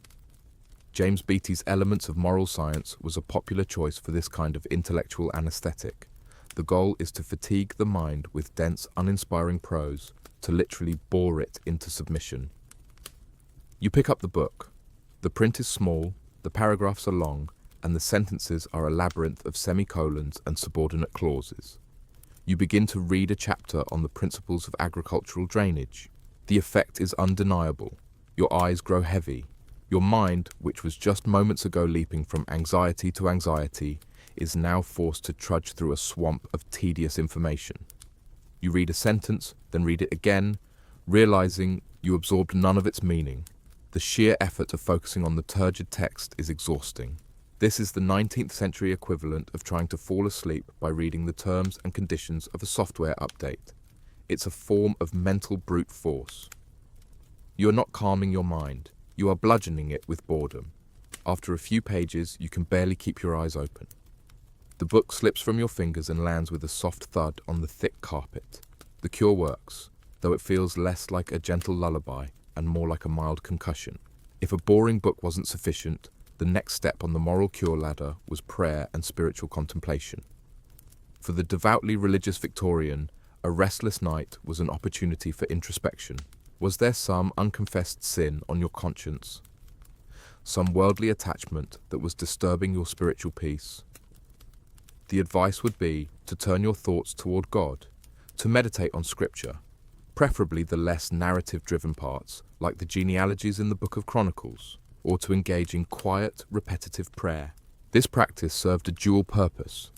James Beattie's Elements of Moral Science was a popular choice for this kind of intellectual anesthetic. The goal is to fatigue the mind with dense, uninspiring prose, to literally bore it into submission. You pick up the book. The print is small, the paragraphs are long, and the sentences are a labyrinth of semicolons and subordinate clauses. You begin to read a chapter on the principles of agricultural drainage. The effect is undeniable. Your eyes grow heavy. Your mind, which was just moments ago leaping from anxiety to anxiety, is now forced to trudge through a swamp of tedious information. You read a sentence, then read it again, realizing you absorbed none of its meaning. The sheer effort of focusing on the turgid text is exhausting. This is the 19th century equivalent of trying to fall asleep by reading the terms and conditions of a software update. It's a form of mental brute force. You are not calming your mind. You are bludgeoning it with boredom. After a few pages, you can barely keep your eyes open. The book slips from your fingers and lands with a soft thud on the thick carpet. The cure works, though it feels less like a gentle lullaby and more like a mild concussion. If a boring book wasn't sufficient, the next step on the moral cure ladder was prayer and spiritual contemplation. For the devoutly religious Victorian, a restless night was an opportunity for introspection. Was there some unconfessed sin on your conscience? Some worldly attachment that was disturbing your spiritual peace? The advice would be to turn your thoughts toward God, to meditate on Scripture, preferably the less narrative-driven parts, like the genealogies in the Book of Chronicles, or to engage in quiet, repetitive prayer. This practice served a dual purpose.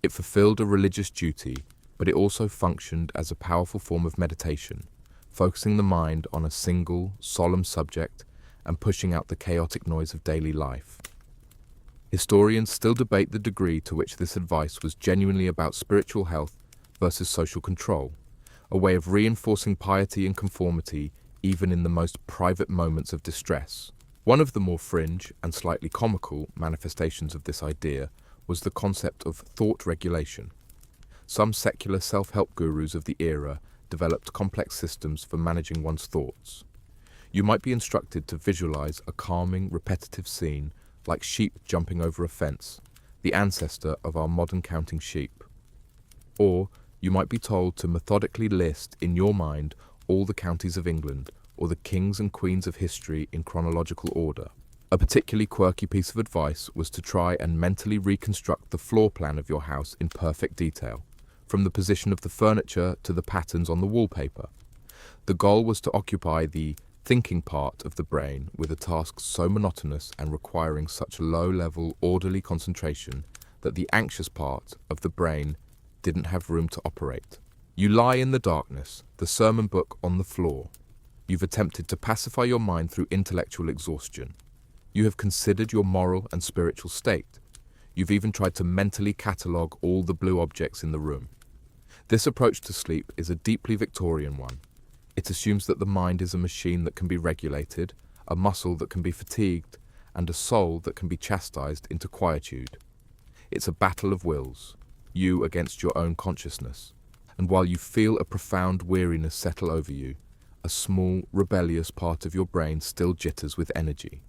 It fulfilled a religious duty, but it also functioned as a powerful form of meditation, focusing the mind on a single, solemn subject and pushing out the chaotic noise of daily life. Historians still debate the degree to which this advice was genuinely about spiritual health versus social control, a way of reinforcing piety and conformity even in the most private moments of distress. One of the more fringe and slightly comical manifestations of this idea was the concept of thought regulation. Some secular self-help gurus of the era developed complex systems for managing one's thoughts. You might be instructed to visualize a calming, repetitive scene like sheep jumping over a fence, the ancestor of our modern counting sheep. Or you might be told to methodically list in your mind all the counties of England or the kings and queens of history in chronological order. A particularly quirky piece of advice was to try and mentally reconstruct the floor plan of your house in perfect detail, from the position of the furniture to the patterns on the wallpaper. The goal was to occupy the thinking part of the brain with a task so monotonous and requiring such low-level, orderly concentration that the anxious part of the brain didn't have room to operate. You lie in the darkness, the sermon book on the floor. You've attempted to pacify your mind through intellectual exhaustion. You have considered your moral and spiritual state. You've even tried to mentally catalogue all the blue objects in the room. This approach to sleep is a deeply Victorian one. It assumes that the mind is a machine that can be regulated, a muscle that can be fatigued, and a soul that can be chastised into quietude. It's a battle of wills, you against your own consciousness. And while you feel a profound weariness settle over you, a small, rebellious part of your brain still jitters with energy.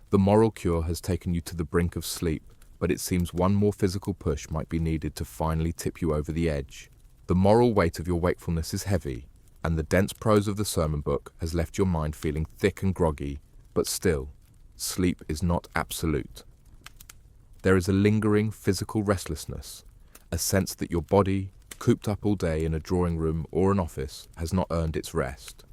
The moral cure has taken you to the brink of sleep, but it seems one more physical push might be needed to finally tip you over the edge. The moral weight of your wakefulness is heavy, and the dense prose of the sermon book has left your mind feeling thick and groggy, but still, sleep is not absolute. There is a lingering physical restlessness, a sense that your body, cooped up all day in a drawing room or an office, has not earned its rest.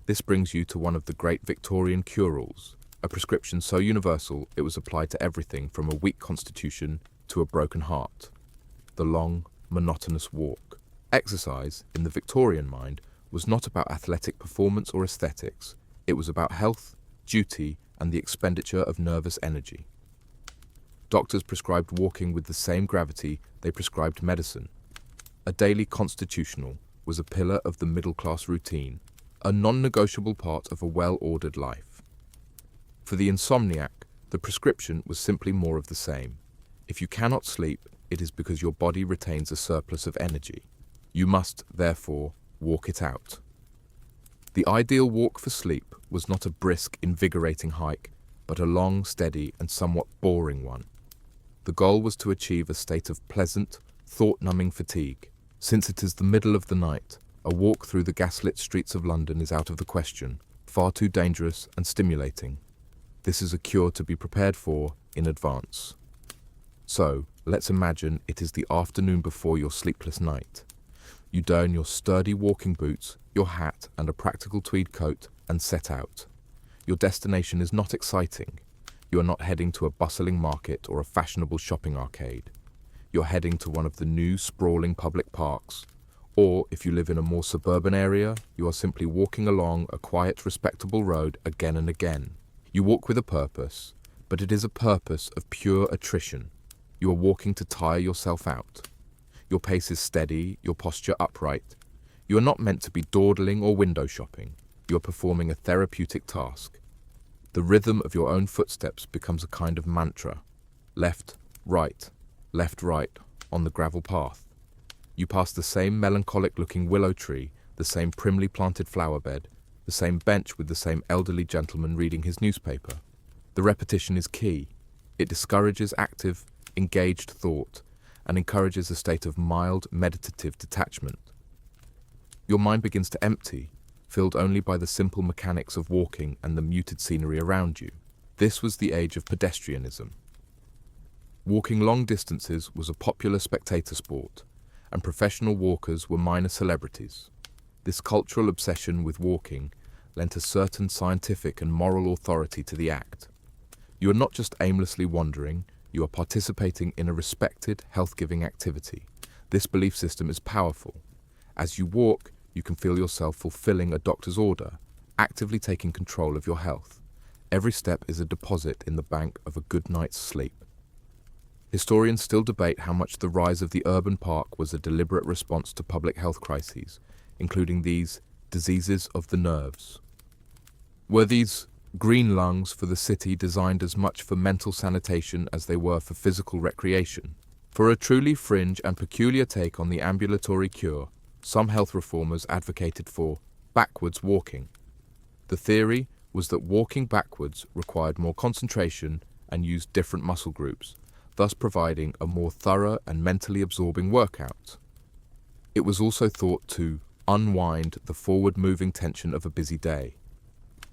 This brings you to one of the great Victorian cure-alls, a prescription so universal it was applied to everything from a weak constitution to a broken heart: the long, monotonous walk. Exercise, in the Victorian mind, was not about athletic performance or aesthetics. It was about health, duty, and the expenditure of nervous energy. Doctors prescribed walking with the same gravity they prescribed medicine. A daily constitutional was a pillar of the middle-class routine, a non-negotiable part of a well-ordered life. For the insomniac, the prescription was simply more of the same. If you cannot sleep, it is because your body retains a surplus of energy. You must, therefore, walk it out. The ideal walk for sleep was not a brisk, invigorating hike, but a long, steady, and somewhat boring one. The goal was to achieve a state of pleasant, thought-numbing fatigue. Since it is the middle of the night, a walk through the gaslit streets of London is out of the question, far too dangerous and stimulating. This is a cure to be prepared for in advance. So, let's imagine it is the afternoon before your sleepless night. You don your sturdy walking boots, your hat, and a practical tweed coat and set out. Your destination is not exciting. You are not heading to a bustling market or a fashionable shopping arcade. You're heading to one of the new sprawling public parks. Or, if you live in a more suburban area, you are simply walking along a quiet, respectable road again and again. You walk with a purpose, but it is a purpose of pure attrition. You are walking to tire yourself out. Your pace is steady, your posture upright. You are not meant to be dawdling or window shopping. You are performing a therapeutic task. The rhythm of your own footsteps becomes a kind of mantra. Left, right, left, right, on the gravel path. You pass the same melancholic-looking willow tree, the same primly planted flower bed, the same bench with the same elderly gentleman reading his newspaper. The repetition is key. It discourages active, engaged thought and encourages a state of mild, meditative detachment. Your mind begins to empty, filled only by the simple mechanics of walking and the muted scenery around you. This was the age of pedestrianism. Walking long distances was a popular spectator sport, and professional walkers were minor celebrities. This cultural obsession with walking lent a certain scientific and moral authority to the act. You are not just aimlessly wandering, you are participating in a respected, health-giving activity. This belief system is powerful. As you walk, you can feel yourself fulfilling a doctor's order, actively taking control of your health. Every step is a deposit in the bank of a good night's sleep. Historians still debate how much the rise of the urban park was a deliberate response to public health crises, including these diseases of the nerves. Were these green lungs for the city designed as much for mental sanitation as they were for physical recreation? For a truly fringe and peculiar take on the ambulatory cure, some health reformers advocated for backwards walking. The theory was that walking backwards required more concentration and used different muscle groups, thus providing a more thorough and mentally absorbing workout. It was also thought to unwind the forward-moving tension of a busy day.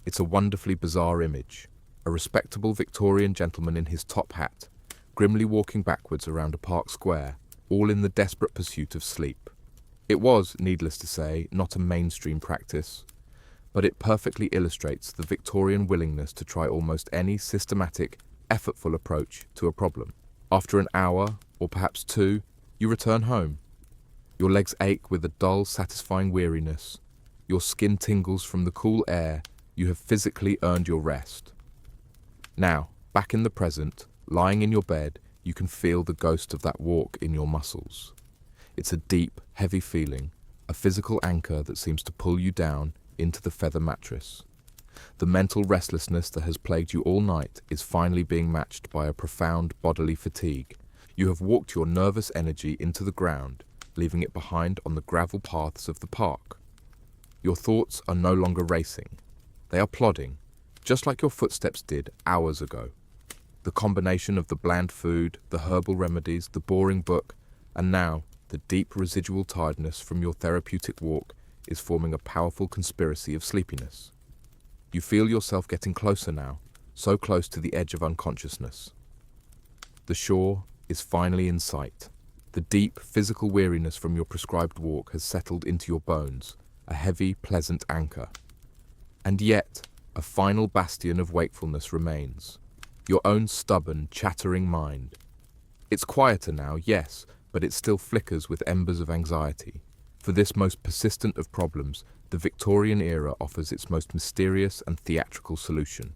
It's a wonderfully bizarre image, a respectable Victorian gentleman in his top hat, grimly walking backwards around a park square, all in the desperate pursuit of sleep. It was, needless to say, not a mainstream practice, but it perfectly illustrates the Victorian willingness to try almost any systematic, effortful approach to a problem. After an hour, or perhaps two, you return home. Your legs ache with a dull, satisfying weariness. Your skin tingles from the cool air. You have physically earned your rest. Now, back in the present, lying in your bed, you can feel the ghost of that walk in your muscles. It's a deep, heavy feeling, a physical anchor that seems to pull you down into the feather mattress. The mental restlessness that has plagued you all night is finally being matched by a profound bodily fatigue. You have walked your nervous energy into the ground, leaving it behind on the gravel paths of the park. Your thoughts are no longer racing. They are plodding, just like your footsteps did hours ago. The combination of the bland food, the herbal remedies, the boring book, and now the deep residual tiredness from your therapeutic walk is forming a powerful conspiracy of sleepiness. You feel yourself getting closer now, so close to the edge of unconsciousness. The shore is finally in sight. The deep physical weariness from your prescribed walk has settled into your bones, a heavy, pleasant anchor. And yet, a final bastion of wakefulness remains. Your own stubborn, chattering mind. It's quieter now, yes, but it still flickers with embers of anxiety. For this most persistent of problems, the Victorian era offers its most mysterious and theatrical solution.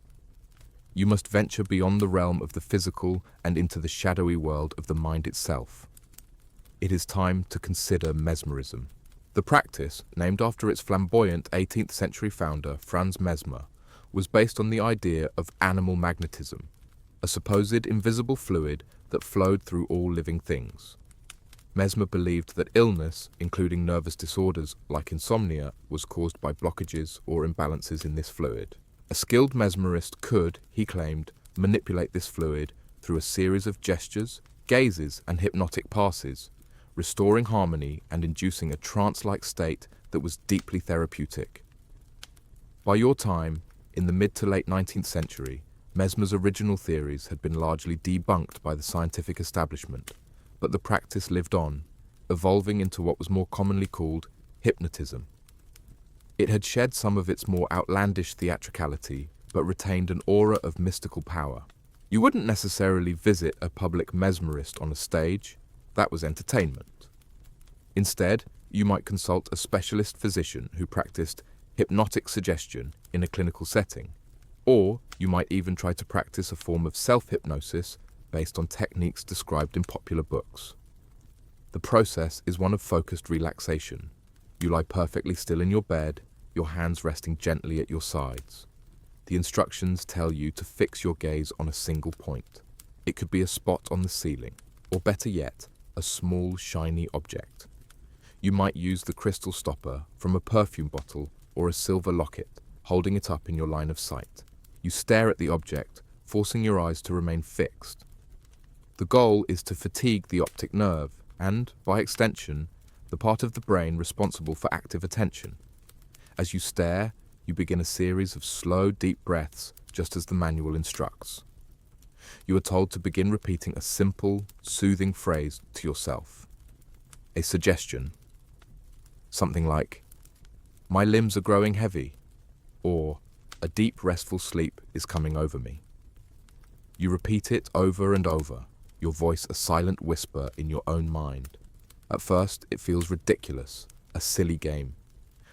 You must venture beyond the realm of the physical and into the shadowy world of the mind itself. It is time to consider mesmerism. The practice, named after its flamboyant 18th century founder, Franz Mesmer, was based on the idea of animal magnetism, a supposed invisible fluid that flowed through all living things. Mesmer believed that illness, including nervous disorders like insomnia, was caused by blockages or imbalances in this fluid. A skilled mesmerist could, he claimed, manipulate this fluid through a series of gestures, gazes, and hypnotic passes, restoring harmony and inducing a trance-like state that was deeply therapeutic. By your time, in the mid to late 19th century, Mesmer's original theories had been largely debunked by the scientific establishment, but the practice lived on, evolving into what was more commonly called hypnotism. It had shed some of its more outlandish theatricality, but retained an aura of mystical power. You wouldn't necessarily visit a public mesmerist on a stage. That was entertainment. Instead, you might consult a specialist physician who practiced hypnotic suggestion in a clinical setting, or you might even try to practice a form of self-hypnosis based on techniques described in popular books. The process is one of focused relaxation. You lie perfectly still in your bed, your hands resting gently at your sides. The instructions tell you to fix your gaze on a single point. It could be a spot on the ceiling, or better yet, a small shiny object. You might use the crystal stopper from a perfume bottle or a silver locket, holding it up in your line of sight. You stare at the object, forcing your eyes to remain fixed. The goal is to fatigue the optic nerve and, by extension, the part of the brain responsible for active attention. As you stare, you begin a series of slow, deep breaths, just as the manual instructs. You are told to begin repeating a simple, soothing phrase to yourself. A suggestion. Something like, "My limbs are growing heavy," or "A deep, restful sleep is coming over me." You repeat it over and over, your voice a silent whisper in your own mind. At first, it feels ridiculous, a silly game.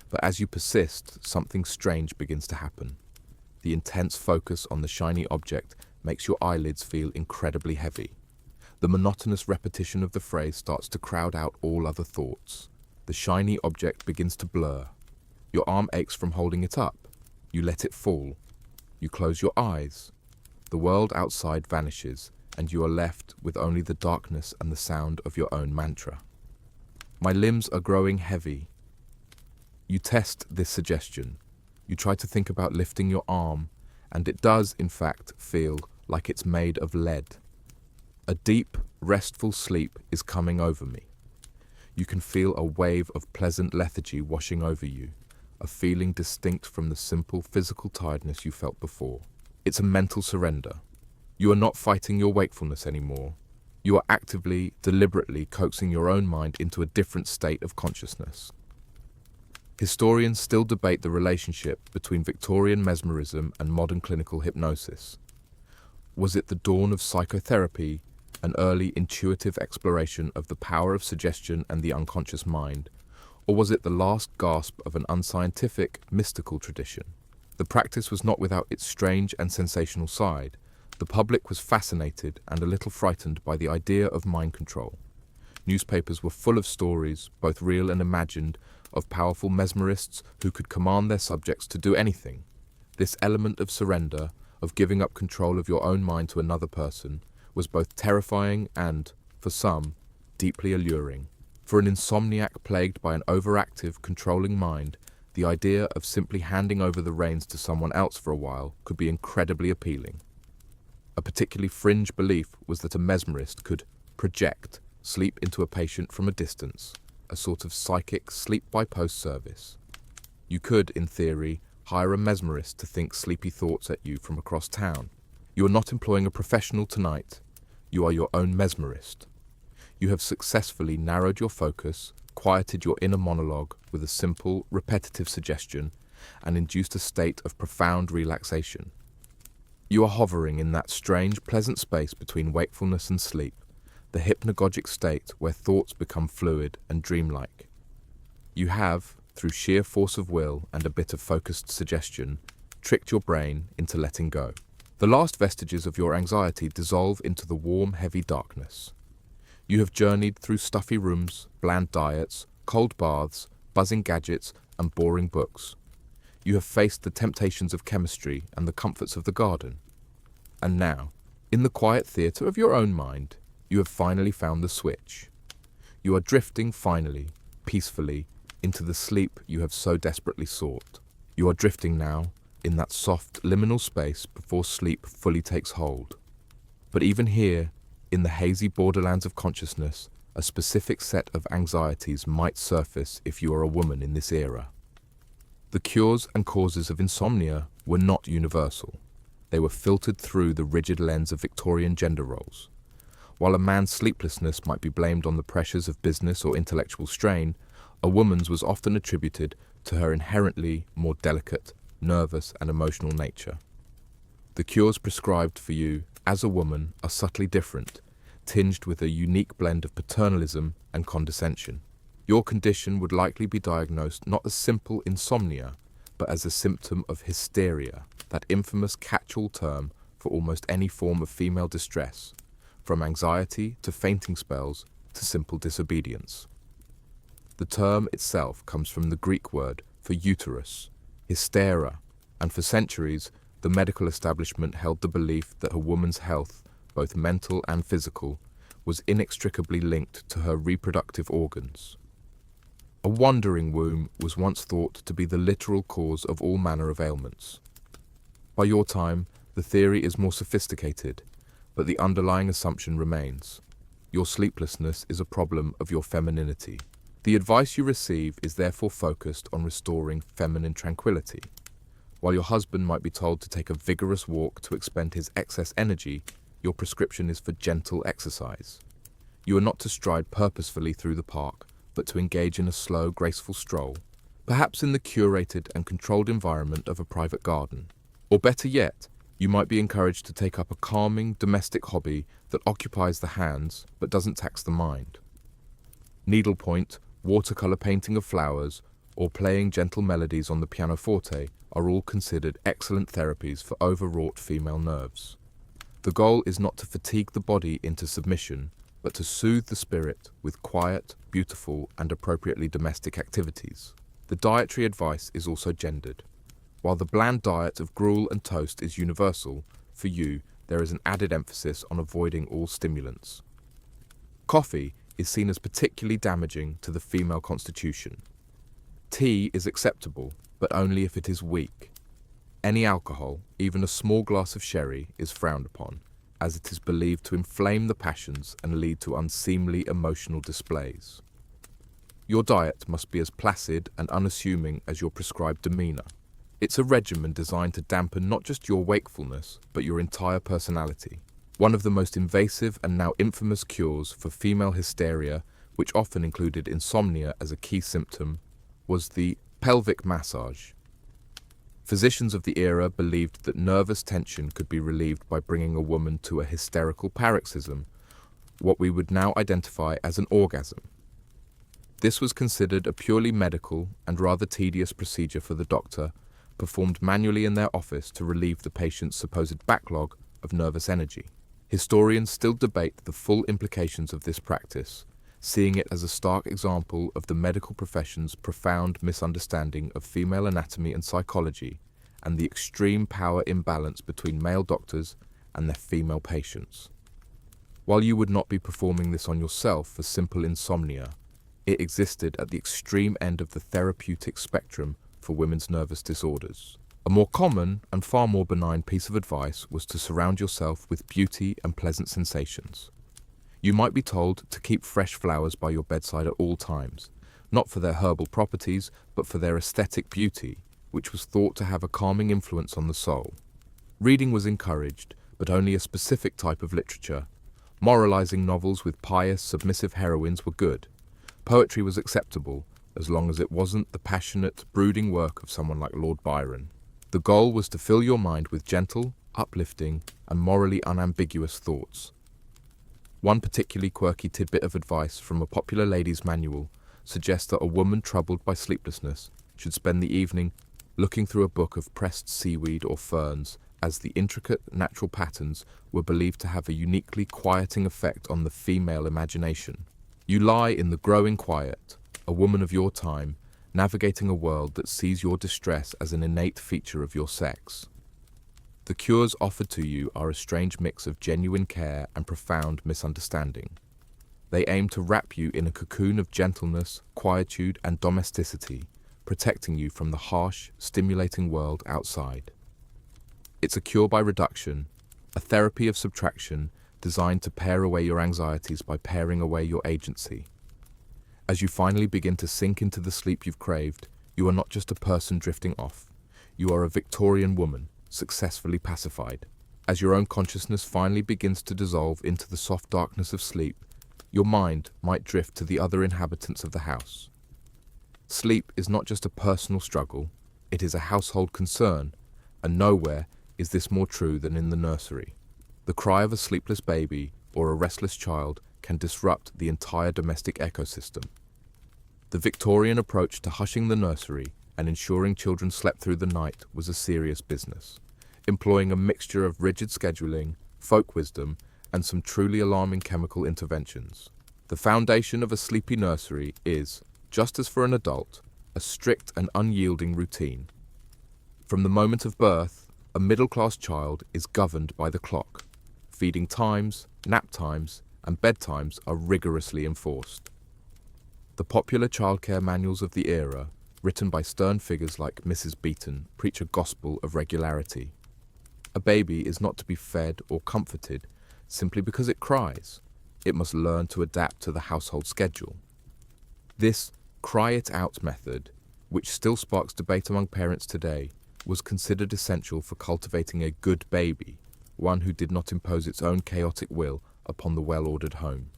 But as you persist, something strange begins to happen. The intense focus on the shiny object makes your eyelids feel incredibly heavy. The monotonous repetition of the phrase starts to crowd out all other thoughts. The shiny object begins to blur. Your arm aches from holding it up. You let it fall. You close your eyes. The world outside vanishes, and you are left with only the darkness and the sound of your own mantra. My limbs are growing heavy. You test this suggestion. You try to think about lifting your arm, and it does, in fact, feel like it's made of lead. A deep, restful sleep is coming over me. You can feel a wave of pleasant lethargy washing over you, a feeling distinct from the simple physical tiredness you felt before. It's a mental surrender. You are not fighting your wakefulness anymore. You are actively, deliberately coaxing your own mind into a different state of consciousness. Historians still debate the relationship between Victorian mesmerism and modern clinical hypnosis. Was it the dawn of psychotherapy, an early intuitive exploration of the power of suggestion and the unconscious mind, or was it the last gasp of an unscientific, mystical tradition? The practice was not without its strange and sensational side. The public was fascinated and a little frightened by the idea of mind control. Newspapers were full of stories, both real and imagined, of powerful mesmerists who could command their subjects to do anything. This element of surrender, of giving up control of your own mind to another person, was both terrifying and, for some, deeply alluring. For an insomniac plagued by an overactive, controlling mind, the idea of simply handing over the reins to someone else for a while could be incredibly appealing. A particularly fringe belief was that a mesmerist could project sleep into a patient from a distance, a sort of psychic sleep-by-post service. You could, in theory, hire a mesmerist to think sleepy thoughts at you from across town. You are not employing a professional tonight. You are your own mesmerist. You have successfully narrowed your focus, quieted your inner monologue with a simple, repetitive suggestion, and induced a state of profound relaxation. You are hovering in that strange, pleasant space between wakefulness and sleep, the hypnagogic state where thoughts become fluid and dreamlike. You have, through sheer force of will and a bit of focused suggestion, tricked your brain into letting go. The last vestiges of your anxiety dissolve into the warm, heavy darkness. You have journeyed through stuffy rooms, bland diets, cold baths, buzzing gadgets, and boring books. You have faced the temptations of chemistry and the comforts of the garden. And now, in the quiet theatre of your own mind, you have finally found the switch. You are drifting finally, peacefully, into the sleep you have so desperately sought. You are drifting now, in that soft, liminal space before sleep fully takes hold. But even here, in the hazy borderlands of consciousness, a specific set of anxieties might surface if you are a woman in this era. The cures and causes of insomnia were not universal. They were filtered through the rigid lens of Victorian gender roles. While a man's sleeplessness might be blamed on the pressures of business or intellectual strain, a woman's was often attributed to her inherently more delicate, nervous, and emotional nature. The cures prescribed for you as a woman are subtly different, tinged with a unique blend of paternalism and condescension. Your condition would likely be diagnosed not as simple insomnia, but as a symptom of hysteria, that infamous catch-all term for almost any form of female distress, from anxiety to fainting spells to simple disobedience. The term itself comes from the Greek word for uterus, hystera, and for centuries the medical establishment held the belief that a woman's health, both mental and physical, was inextricably linked to her reproductive organs. A wandering womb was once thought to be the literal cause of all manner of ailments. By your time, the theory is more sophisticated, but the underlying assumption remains. Your sleeplessness is a problem of your femininity. The advice you receive is therefore focused on restoring feminine tranquility. While your husband might be told to take a vigorous walk to expend his excess energy, your prescription is for gentle exercise. You are not to stride purposefully through the park, but to engage in a slow, graceful stroll, perhaps in the curated and controlled environment of a private garden. Or better yet, you might be encouraged to take up a calming, domestic hobby that occupies the hands but doesn't tax the mind. Needlepoint, watercolor painting of flowers, or playing gentle melodies on the pianoforte are all considered excellent therapies for overwrought female nerves. The goal is not to fatigue the body into submission, but to soothe the spirit with quiet, beautiful, and appropriately domestic activities. The dietary advice is also gendered. While the bland diet of gruel and toast is universal, for you, there is an added emphasis on avoiding all stimulants. Coffee is seen as particularly damaging to the female constitution. Tea is acceptable, but only if it is weak. Any alcohol, even a small glass of sherry, is frowned upon, as it is believed to inflame the passions and lead to unseemly emotional displays. Your diet must be as placid and unassuming as your prescribed demeanor. It's a regimen designed to dampen not just your wakefulness, but your entire personality. One of the most invasive and now infamous cures for female hysteria, which often included insomnia as a key symptom, was the pelvic massage. Physicians of the era believed that nervous tension could be relieved by bringing a woman to a hysterical paroxysm, what we would now identify as an orgasm. This was considered a purely medical and rather tedious procedure for the doctor, performed manually in their office to relieve the patient's supposed backlog of nervous energy. Historians still debate the full implications of this practice, seeing it as a stark example of the medical profession's profound misunderstanding of female anatomy and psychology, and the extreme power imbalance between male doctors and their female patients. While you would not be performing this on yourself for simple insomnia, it existed at the extreme end of the therapeutic spectrum for women's nervous disorders. A more common and far more benign piece of advice was to surround yourself with beauty and pleasant sensations. You might be told to keep fresh flowers by your bedside at all times, not for their herbal properties, but for their aesthetic beauty, which was thought to have a calming influence on the soul. Reading was encouraged, but only a specific type of literature. Moralizing novels with pious, submissive heroines were good. Poetry was acceptable, as long as it wasn't the passionate, brooding work of someone like Lord Byron. The goal was to fill your mind with gentle, uplifting, and morally unambiguous thoughts. One particularly quirky tidbit of advice from a popular ladies' manual suggests that a woman troubled by sleeplessness should spend the evening looking through a book of pressed seaweed or ferns, as the intricate natural patterns were believed to have a uniquely quieting effect on the female imagination. You lie in the growing quiet, a woman of your time, navigating a world that sees your distress as an innate feature of your sex. The cures offered to you are a strange mix of genuine care and profound misunderstanding. They aim to wrap you in a cocoon of gentleness, quietude, and domesticity, protecting you from the harsh, stimulating world outside. It's a cure by reduction, a therapy of subtraction designed to pare away your anxieties by paring away your agency. As you finally begin to sink into the sleep you've craved, you are not just a person drifting off. You are a Victorian woman, successfully pacified. As your own consciousness finally begins to dissolve into the soft darkness of sleep, your mind might drift to the other inhabitants of the house. Sleep is not just a personal struggle, it is a household concern, and nowhere is this more true than in the nursery. The cry of a sleepless baby or a restless child can disrupt the entire domestic ecosystem. The Victorian approach to hushing the nursery and ensuring children slept through the night was a serious business, employing a mixture of rigid scheduling, folk wisdom, and some truly alarming chemical interventions. The foundation of a sleepy nursery is, just as for an adult, a strict and unyielding routine. From the moment of birth, a middle-class child is governed by the clock. Feeding times, nap times, and bedtimes are rigorously enforced. The popular childcare manuals of the era, written by stern figures like Mrs. Beeton, preach a gospel of regularity. A baby is not to be fed or comforted simply because it cries. It must learn to adapt to the household schedule. This cry it out method, which still sparks debate among parents today, was considered essential for cultivating a good baby, one who did not impose its own chaotic will upon the well-ordered home.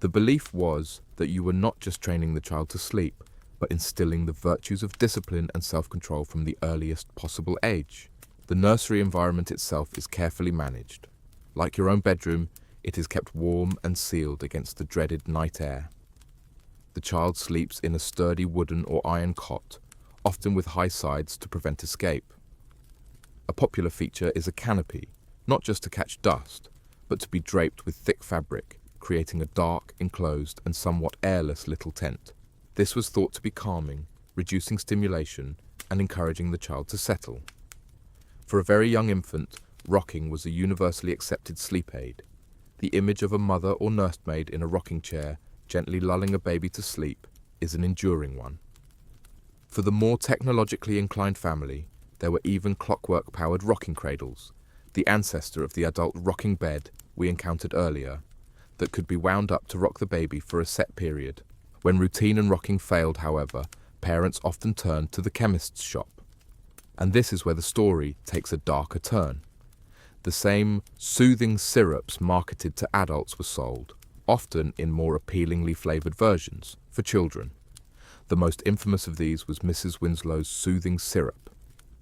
The belief was that you were not just training the child to sleep, but instilling the virtues of discipline and self-control from the earliest possible age. The nursery environment itself is carefully managed. Like your own bedroom, it is kept warm and sealed against the dreaded night air. The child sleeps in a sturdy wooden or iron cot, often with high sides to prevent escape. A popular feature is a canopy, not just to catch dust, but to be draped with thick fabric, creating a dark, enclosed, and somewhat airless little tent. This was thought to be calming, reducing stimulation, and encouraging the child to settle. For a very young infant, rocking was a universally accepted sleep aid. The image of a mother or nursemaid in a rocking chair, gently lulling a baby to sleep, is an enduring one. For the more technologically inclined family, there were even clockwork-powered rocking cradles, the ancestor of the adult rocking bed we encountered earlier, that could be wound up to rock the baby for a set period. When routine and rocking failed, however, parents often turned to the chemist's shop. And this is where the story takes a darker turn. The same soothing syrups marketed to adults were sold, often in more appealingly flavoured versions, for children. The most infamous of these was Mrs. Winslow's soothing syrup.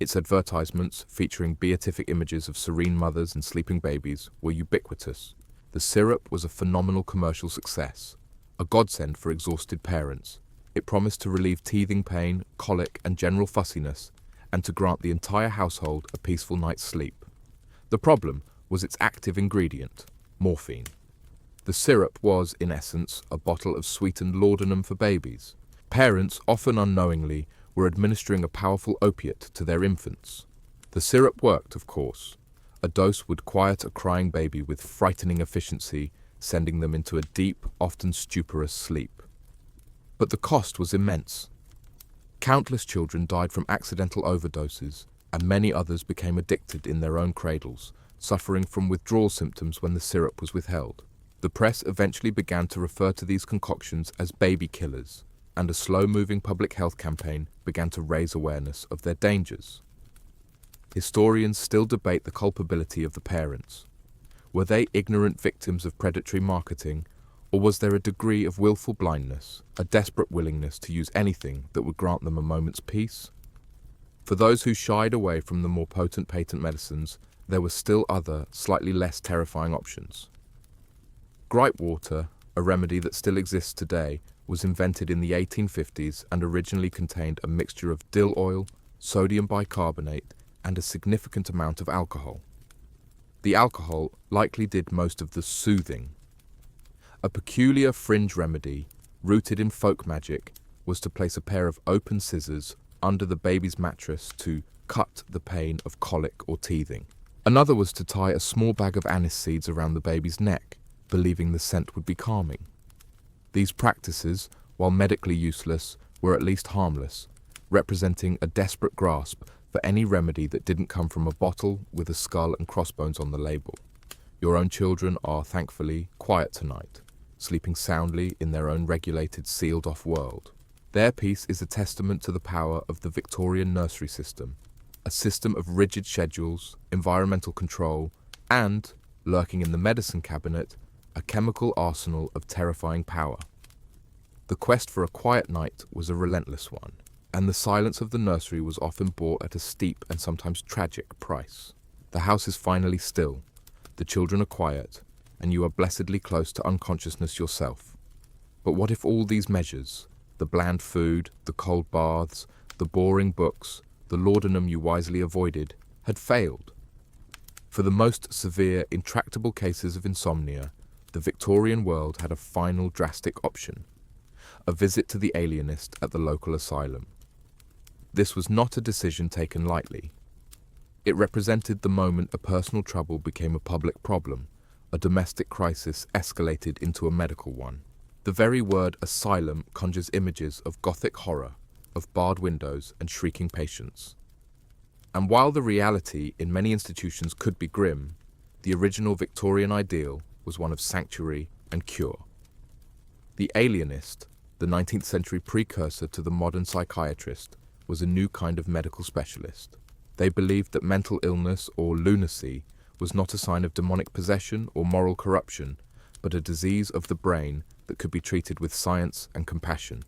Its advertisements, featuring beatific images of serene mothers and sleeping babies, were ubiquitous. The syrup was a phenomenal commercial success, a godsend for exhausted parents. It promised to relieve teething pain, colic, and general fussiness, and to grant the entire household a peaceful night's sleep. The problem was its active ingredient, morphine. The syrup was, in essence, a bottle of sweetened laudanum for babies. Parents, often unknowingly, were administering a powerful opiate to their infants. The syrup worked, of course. A dose would quiet a crying baby with frightening efficiency, sending them into a deep, often stuporous sleep. But the cost was immense. Countless children died from accidental overdoses, and many others became addicted in their own cradles, suffering from withdrawal symptoms when the syrup was withheld. The press eventually began to refer to these concoctions as baby killers, and a slow-moving public health campaign began to raise awareness of their dangers. Historians still debate the culpability of the parents. Were they ignorant victims of predatory marketing, or was there a degree of willful blindness, a desperate willingness to use anything that would grant them a moment's peace? For those who shied away from the more potent patent medicines, there were still other, slightly less terrifying options. Gripe water, a remedy that still exists today, was invented in the 1850s and originally contained a mixture of dill oil, sodium bicarbonate, and a significant amount of alcohol. The alcohol likely did most of the soothing. A peculiar fringe remedy, rooted in folk magic, was to place a pair of open scissors under the baby's mattress to cut the pain of colic or teething. Another was to tie a small bag of anise seeds around the baby's neck, believing the scent would be calming. These practices, while medically useless, were at least harmless, representing a desperate grasp for any remedy that didn't come from a bottle with a skull and crossbones on the label. Your own children are, thankfully, quiet tonight, sleeping soundly in their own regulated, sealed-off world. Their peace is a testament to the power of the Victorian nursery system, a system of rigid schedules, environmental control, and, lurking in the medicine cabinet, a chemical arsenal of terrifying power. The quest for a quiet night was a relentless one, and the silence of the nursery was often bought at a steep and sometimes tragic price. The house is finally still, the children are quiet, and you are blessedly close to unconsciousness yourself. But what if all these measures, the bland food, the cold baths, the boring books, the laudanum you wisely avoided, had failed? For the most severe, intractable cases of insomnia, the Victorian world had a final drastic option: a visit to the alienist at the local asylum. This was not a decision taken lightly. It represented the moment a personal trouble became a public problem, a domestic crisis escalated into a medical one. The very word asylum conjures images of gothic horror, of barred windows and shrieking patients. And while the reality in many institutions could be grim, the original Victorian ideal was one of sanctuary and cure. The alienist, the 19th century precursor to the modern psychiatrist, was a new kind of medical specialist. They believed that mental illness or lunacy was not a sign of demonic possession or moral corruption, but a disease of the brain that could be treated with science and compassion.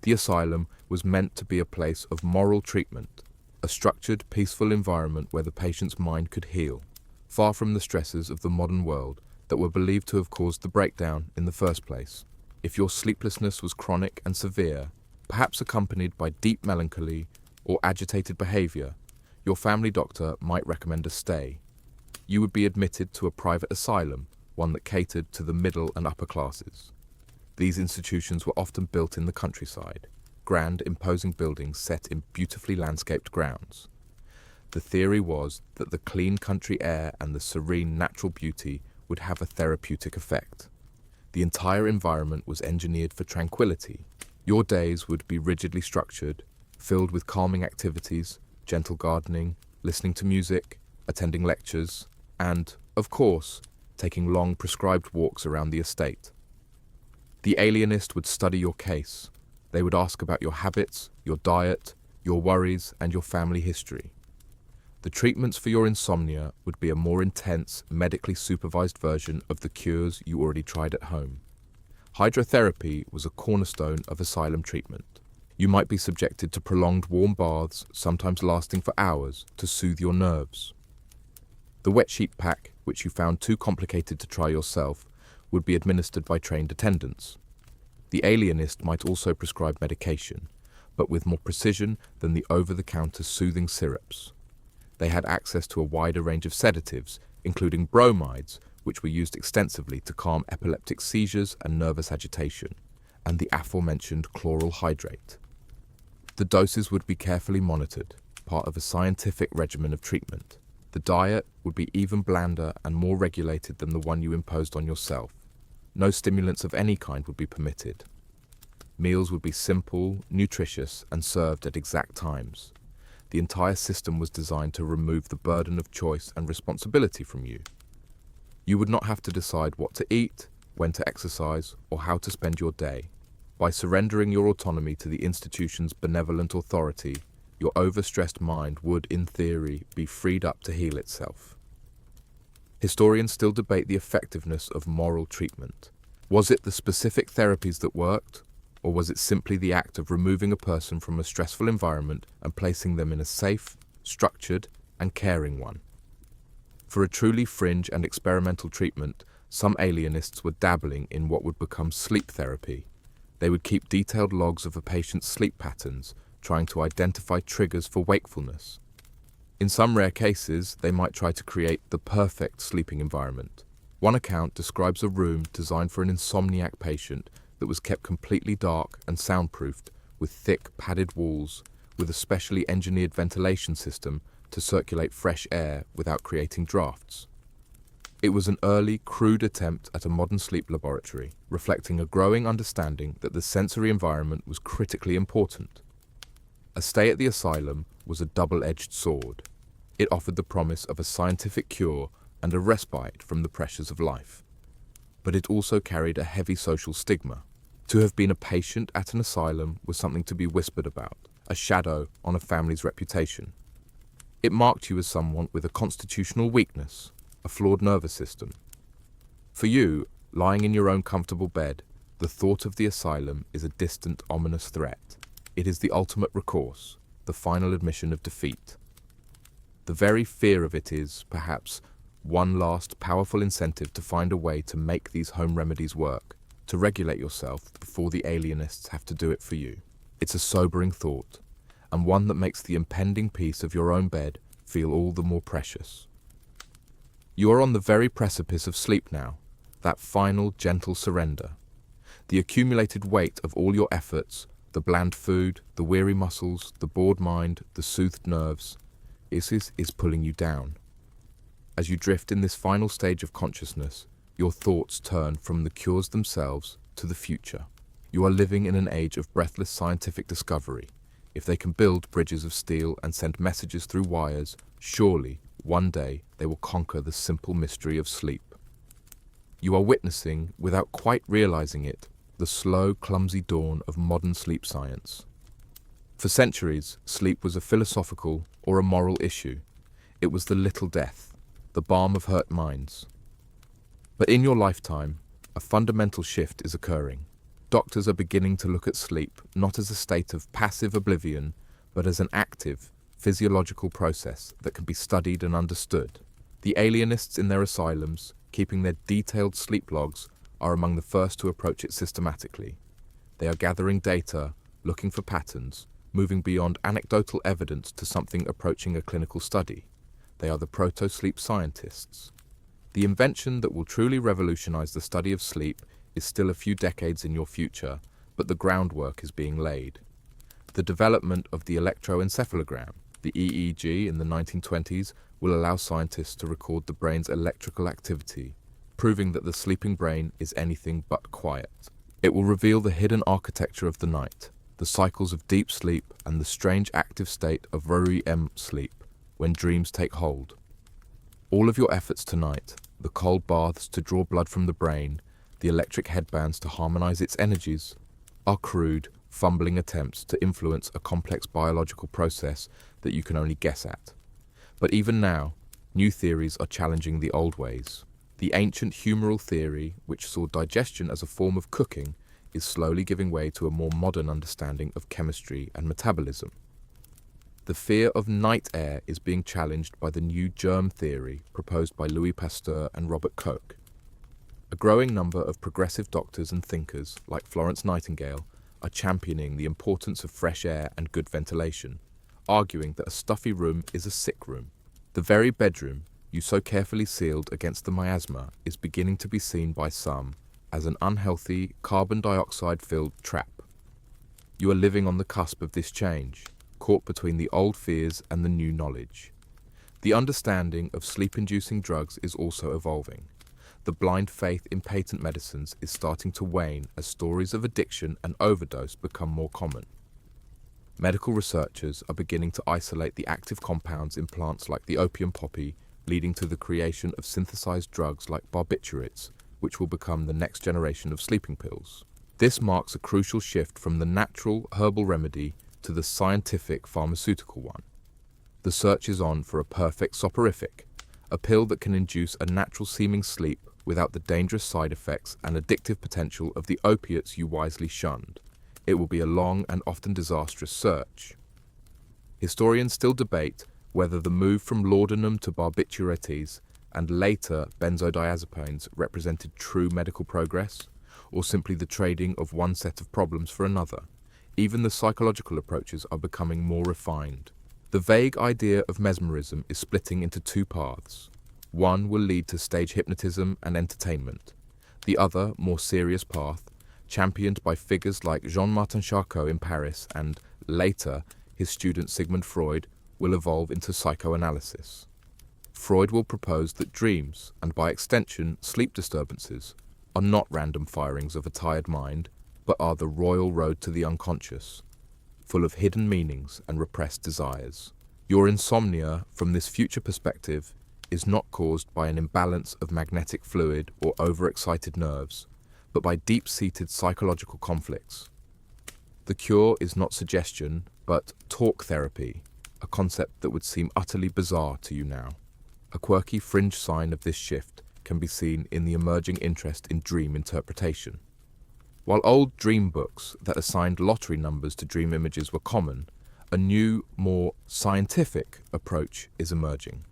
The asylum was meant to be a place of moral treatment, a structured, peaceful environment where the patient's mind could heal, far from the stresses of the modern world that were believed to have caused the breakdown in the first place. If your sleeplessness was chronic and severe, perhaps accompanied by deep melancholy or agitated behavior, your family doctor might recommend a stay. You would be admitted to a private asylum, one that catered to the middle and upper classes. These institutions were often built in the countryside, grand, imposing buildings set in beautifully landscaped grounds. The theory was that the clean country air and the serene natural beauty would have a therapeutic effect. The entire environment was engineered for tranquility. Your days would be rigidly structured, filled with calming activities, gentle gardening, listening to music, attending lectures, and, of course, taking long prescribed walks around the estate. The alienist would study your case. They would ask about your habits, your diet, your worries, and your family history. The treatments for your insomnia would be a more intense, medically supervised version of the cures you already tried at home. Hydrotherapy was a cornerstone of asylum treatment. You might be subjected to prolonged warm baths, sometimes lasting for hours, to soothe your nerves. The wet sheet pack, which you found too complicated to try yourself, would be administered by trained attendants. The alienist might also prescribe medication, but with more precision than the over-the-counter soothing syrups. They had access to a wider range of sedatives, including bromides, which were used extensively to calm epileptic seizures and nervous agitation, and the aforementioned chloral hydrate. The doses would be carefully monitored, part of a scientific regimen of treatment. The diet would be even blander and more regulated than the one you imposed on yourself. No stimulants of any kind would be permitted. Meals would be simple, nutritious, and served at exact times. The entire system was designed to remove the burden of choice and responsibility from you. You would not have to decide what to eat, when to exercise, or how to spend your day. By surrendering your autonomy to the institution's benevolent authority, your overstressed mind would, in theory, be freed up to heal itself. Historians still debate the effectiveness of moral treatment. Was it the specific therapies that worked, or was it simply the act of removing a person from a stressful environment and placing them in a safe, structured, and caring one? For a truly fringe and experimental treatment, some alienists were dabbling in what would become sleep therapy. They would keep detailed logs of a patient's sleep patterns, trying to identify triggers for wakefulness. In some rare cases, they might try to create the perfect sleeping environment. One account describes a room designed for an insomniac patient that was kept completely dark and soundproofed, with thick, padded walls, with a specially engineered ventilation system to circulate fresh air without creating drafts. It was an early, crude attempt at a modern sleep laboratory, reflecting a growing understanding that the sensory environment was critically important. A stay at the asylum was a double-edged sword. It offered the promise of a scientific cure and a respite from the pressures of life. But it also carried a heavy social stigma. To have been a patient at an asylum was something to be whispered about, a shadow on a family's reputation. It marked you as someone with a constitutional weakness, a flawed nervous system. For you, lying in your own comfortable bed, the thought of the asylum is a distant, ominous threat. It is the ultimate recourse, the final admission of defeat. The very fear of it is, perhaps, one last powerful incentive to find a way to make these home remedies work, to regulate yourself before the alienists have to do it for you. It's a sobering thought, and one that makes the impending peace of your own bed feel all the more precious. You are on the very precipice of sleep now, that final, gentle surrender. The accumulated weight of all your efforts, the bland food, the weary muscles, the bored mind, the soothed nerves, is pulling you down. As you drift in this final stage of consciousness, your thoughts turn from the cures themselves to the future. You are living in an age of breathless scientific discovery. If they can build bridges of steel and send messages through wires, surely, one day, they will conquer the simple mystery of sleep. You are witnessing, without quite realizing it, the slow, clumsy dawn of modern sleep science. For centuries, sleep was a philosophical or a moral issue. It was the little death, the balm of hurt minds. But in your lifetime, a fundamental shift is occurring. Doctors are beginning to look at sleep not as a state of passive oblivion, but as an active, physiological process that can be studied and understood. The alienists in their asylums, keeping their detailed sleep logs, are among the first to approach it systematically. They are gathering data, looking for patterns, moving beyond anecdotal evidence to something approaching a clinical study. They are the proto-sleep scientists. The invention that will truly revolutionize the study of sleep is still a few decades in your future, but the groundwork is being laid. The development of the electroencephalogram, the EEG, in the 1920s will allow scientists to record the brain's electrical activity, proving that the sleeping brain is anything but quiet. It will reveal the hidden architecture of the night, the cycles of deep sleep and the strange active state of REM sleep, when dreams take hold. All of your efforts tonight, the cold baths to draw blood from the brain, the electric headbands to harmonize its energies, are crude, fumbling attempts to influence a complex biological process that you can only guess at. But even now, new theories are challenging the old ways. The ancient humoral theory, which saw digestion as a form of cooking, is slowly giving way to a more modern understanding of chemistry and metabolism. The fear of night air is being challenged by the new germ theory proposed by Louis Pasteur and Robert Koch. A growing number of progressive doctors and thinkers, like Florence Nightingale, are championing the importance of fresh air and good ventilation, arguing that a stuffy room is a sick room. The very bedroom you so carefully sealed against the miasma is beginning to be seen by some as an unhealthy, carbon dioxide-filled trap. You are living on the cusp of this change, caught between the old fears and the new knowledge. The understanding of sleep-inducing drugs is also evolving. The blind faith in patent medicines is starting to wane as stories of addiction and overdose become more common. Medical researchers are beginning to isolate the active compounds in plants like the opium poppy, leading to the creation of synthesized drugs like barbiturates, which will become the next generation of sleeping pills. This marks a crucial shift from the natural herbal remedy to the scientific pharmaceutical one. The search is on for a perfect soporific, a pill that can induce a natural-seeming sleep without the dangerous side effects and addictive potential of the opiates you wisely shunned. It will be a long and often disastrous search. Historians still debate whether the move from laudanum to barbiturates and later benzodiazepines represented true medical progress, or simply the trading of one set of problems for another. Even the psychological approaches are becoming more refined. The vague idea of mesmerism is splitting into two paths. One will lead to stage hypnotism and entertainment. The other, more serious path, championed by figures like Jean-Martin Charcot in Paris and, later, his student Sigmund Freud, will evolve into psychoanalysis. Freud will propose that dreams, and by extension sleep disturbances, are not random firings of a tired mind, but are the royal road to the unconscious, full of hidden meanings and repressed desires. Your insomnia, from this future perspective, is not caused by an imbalance of magnetic fluid or overexcited nerves, but by deep-seated psychological conflicts. The cure is not suggestion, but talk therapy, a concept that would seem utterly bizarre to you now. A quirky fringe sign of this shift can be seen in the emerging interest in dream interpretation. While old dream books that assigned lottery numbers to dream images were common, a new, more scientific approach is emerging.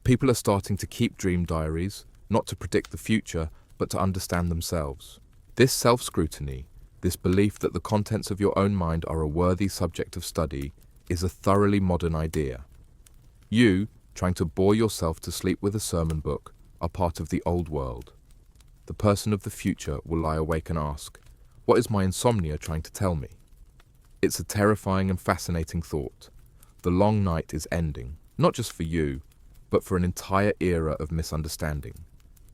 People are starting to keep dream diaries, not to predict the future, but to understand themselves. This self-scrutiny, this belief that the contents of your own mind are a worthy subject of study, is a thoroughly modern idea. You, trying to bore yourself to sleep with a sermon book, are part of the old world. The person of the future will lie awake and ask, "What is my insomnia trying to tell me?" It's a terrifying and fascinating thought. The long night is ending, not just for you, but for an entire era of misunderstanding.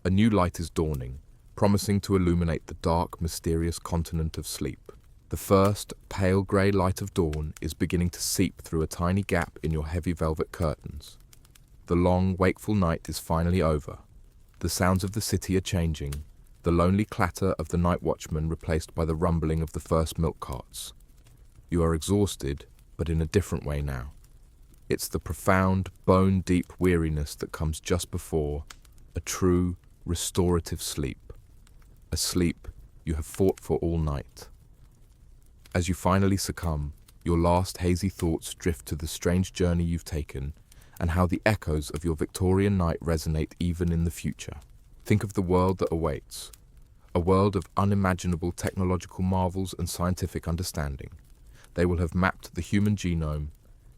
A new light is dawning, promising to illuminate the dark, mysterious continent of sleep. The first, pale grey light of dawn is beginning to seep through a tiny gap in your heavy velvet curtains. The long, wakeful night is finally over. The sounds of the city are changing, the lonely clatter of the night watchman replaced by the rumbling of the first milk carts. You are exhausted, but in a different way now. It's the profound, bone-deep weariness that comes just before a true, restorative sleep. A sleep you have fought for all night. As you finally succumb, your last hazy thoughts drift to the strange journey you've taken and how the echoes of your Victorian night resonate even in the future. Think of the world that awaits, a world of unimaginable technological marvels and scientific understanding. They will have mapped the human genome.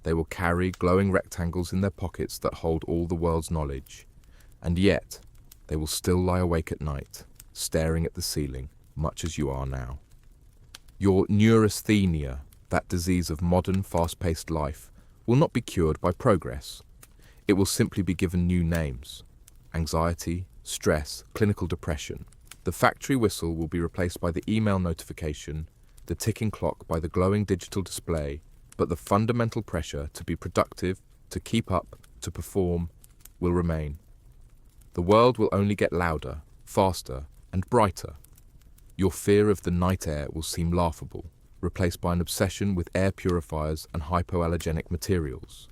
They will carry glowing rectangles in their pockets that hold all the world's knowledge. And yet, they will still lie awake at night, staring at the ceiling, much as you are now. Your neurasthenia, that disease of modern, fast-paced life, will not be cured by progress. It will simply be given new names. Anxiety, stress, clinical depression. The factory whistle will be replaced by the email notification, the ticking clock by the glowing digital display, but the fundamental pressure to be productive, to keep up, to perform, will remain. The world will only get louder, faster, and brighter. Your fear of the night air will seem laughable, replaced by an obsession with air purifiers and hypoallergenic materials.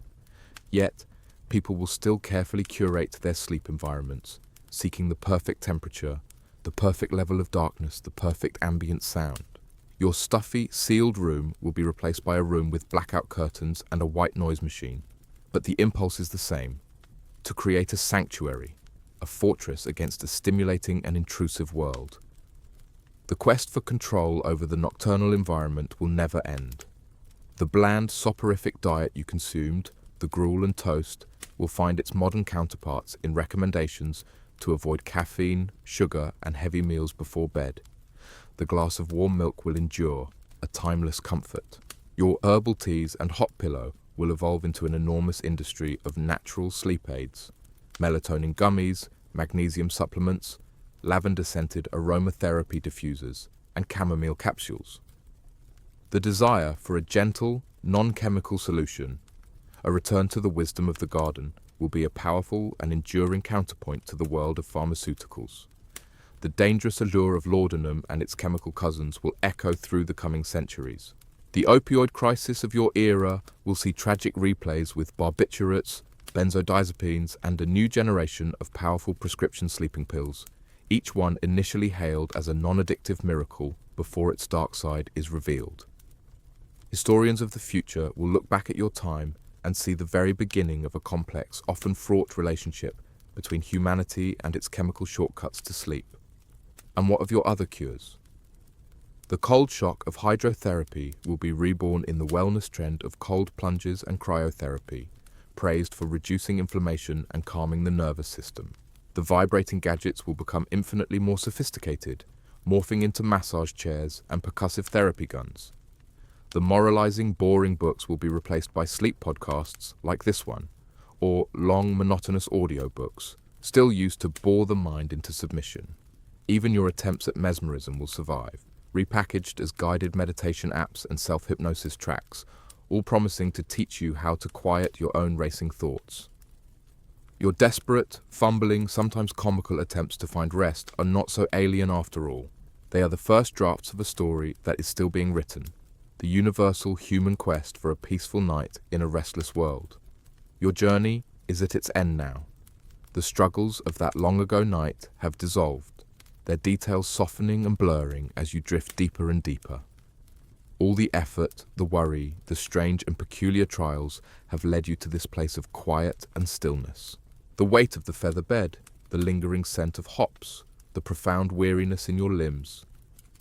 Yet, people will still carefully curate their sleep environments, seeking the perfect temperature, the perfect level of darkness, the perfect ambient sound. Your stuffy, sealed room will be replaced by a room with blackout curtains and a white noise machine. But the impulse is the same: to create a sanctuary, a fortress against a stimulating and intrusive world. The quest for control over the nocturnal environment will never end. The bland, soporific diet you consumed, the gruel and toast, will find its modern counterparts in recommendations to avoid caffeine, sugar, and heavy meals before bed. The glass of warm milk will endure, a timeless comfort. Your herbal teas and hot pillow will evolve into an enormous industry of natural sleep aids, melatonin gummies, magnesium supplements, lavender-scented aromatherapy diffusers, and chamomile capsules. The desire for a gentle, non-chemical solution, a return to the wisdom of the garden, will be a powerful and enduring counterpoint to the world of pharmaceuticals. The dangerous allure of laudanum and its chemical cousins will echo through the coming centuries. The opioid crisis of your era will see tragic replays with barbiturates, benzodiazepines, and a new generation of powerful prescription sleeping pills, each one initially hailed as a non-addictive miracle before its dark side is revealed. Historians of the future will look back at your time and see the very beginning of a complex, often fraught relationship between humanity and its chemical shortcuts to sleep. And what of your other cures? The cold shock of hydrotherapy will be reborn in the wellness trend of cold plunges and cryotherapy, praised for reducing inflammation and calming the nervous system. The vibrating gadgets will become infinitely more sophisticated, morphing into massage chairs and percussive therapy guns. The moralizing, boring books will be replaced by sleep podcasts like this one, or long, monotonous audiobooks, still used to bore the mind into submission. Even your attempts at mesmerism will survive, repackaged as guided meditation apps and self-hypnosis tracks, all promising to teach you how to quiet your own racing thoughts. Your desperate, fumbling, sometimes comical attempts to find rest are not so alien after all. They are the first drafts of a story that is still being written, the universal human quest for a peaceful night in a restless world. Your journey is at its end now. The struggles of that long-ago night have dissolved, their details softening and blurring as you drift deeper and deeper. All the effort, the worry, the strange and peculiar trials have led you to this place of quiet and stillness. The weight of the feather bed, the lingering scent of hops, the profound weariness in your limbs,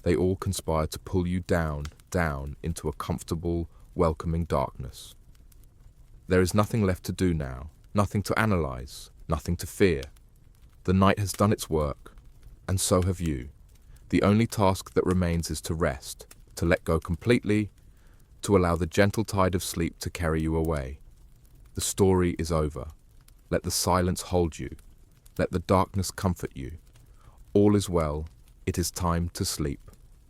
they all conspire to pull you down into a comfortable, welcoming darkness. There is nothing left to do now, nothing to analyze, nothing to fear. The night has done its work, and so have you. The only task that remains is to rest, to let go completely, to allow the gentle tide of sleep to carry you away. The story is over. Let the silence hold you. Let the darkness comfort you. All is well. It is time to sleep.